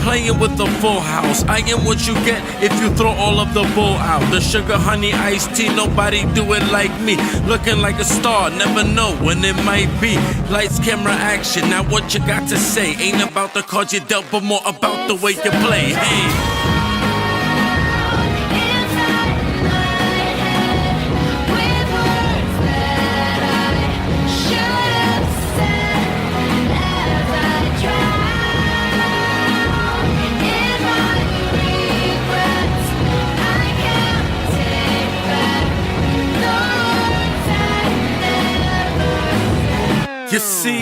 playing with the full house. I am what you get if you throw all of the bull out. The sugar, honey, iced tea, nobody do it like me. Looking like a star, never know when it might be. Lights, camera, action, now what you got to say? Ain't about the cards you dealt, but more about the way you play. Hey. You see,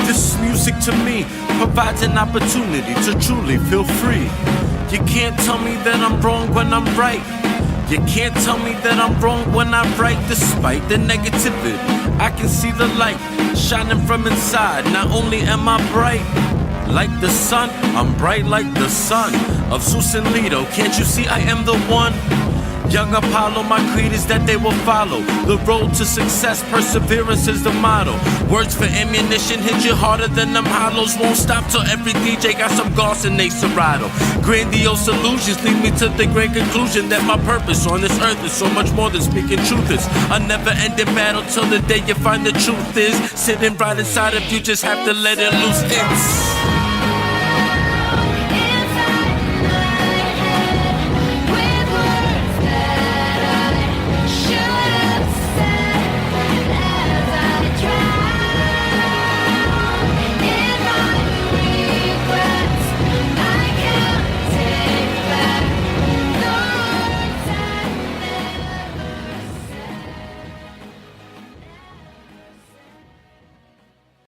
this music to me provides an opportunity to truly feel free. You can't tell me that I'm wrong when I'm right. You can't tell me that I'm wrong when I write. Despite the negativity, I can see the light shining from inside. Not only am I bright like the sun, I'm bright like the son of Zeus and Leto. Can't you see I am the one? Young Apollo, my creed is that they will follow the road to success, perseverance is the motto. Words for ammunition hit you harder than them hollows. Won't stop till every DJ got some Goss in they Serato. Grandiose illusions lead me to the great conclusion that my purpose on this earth is so much more than speaking truth. It's a never-ending battle till the day you find the truth is sitting right inside of you, just have to let it loose. It's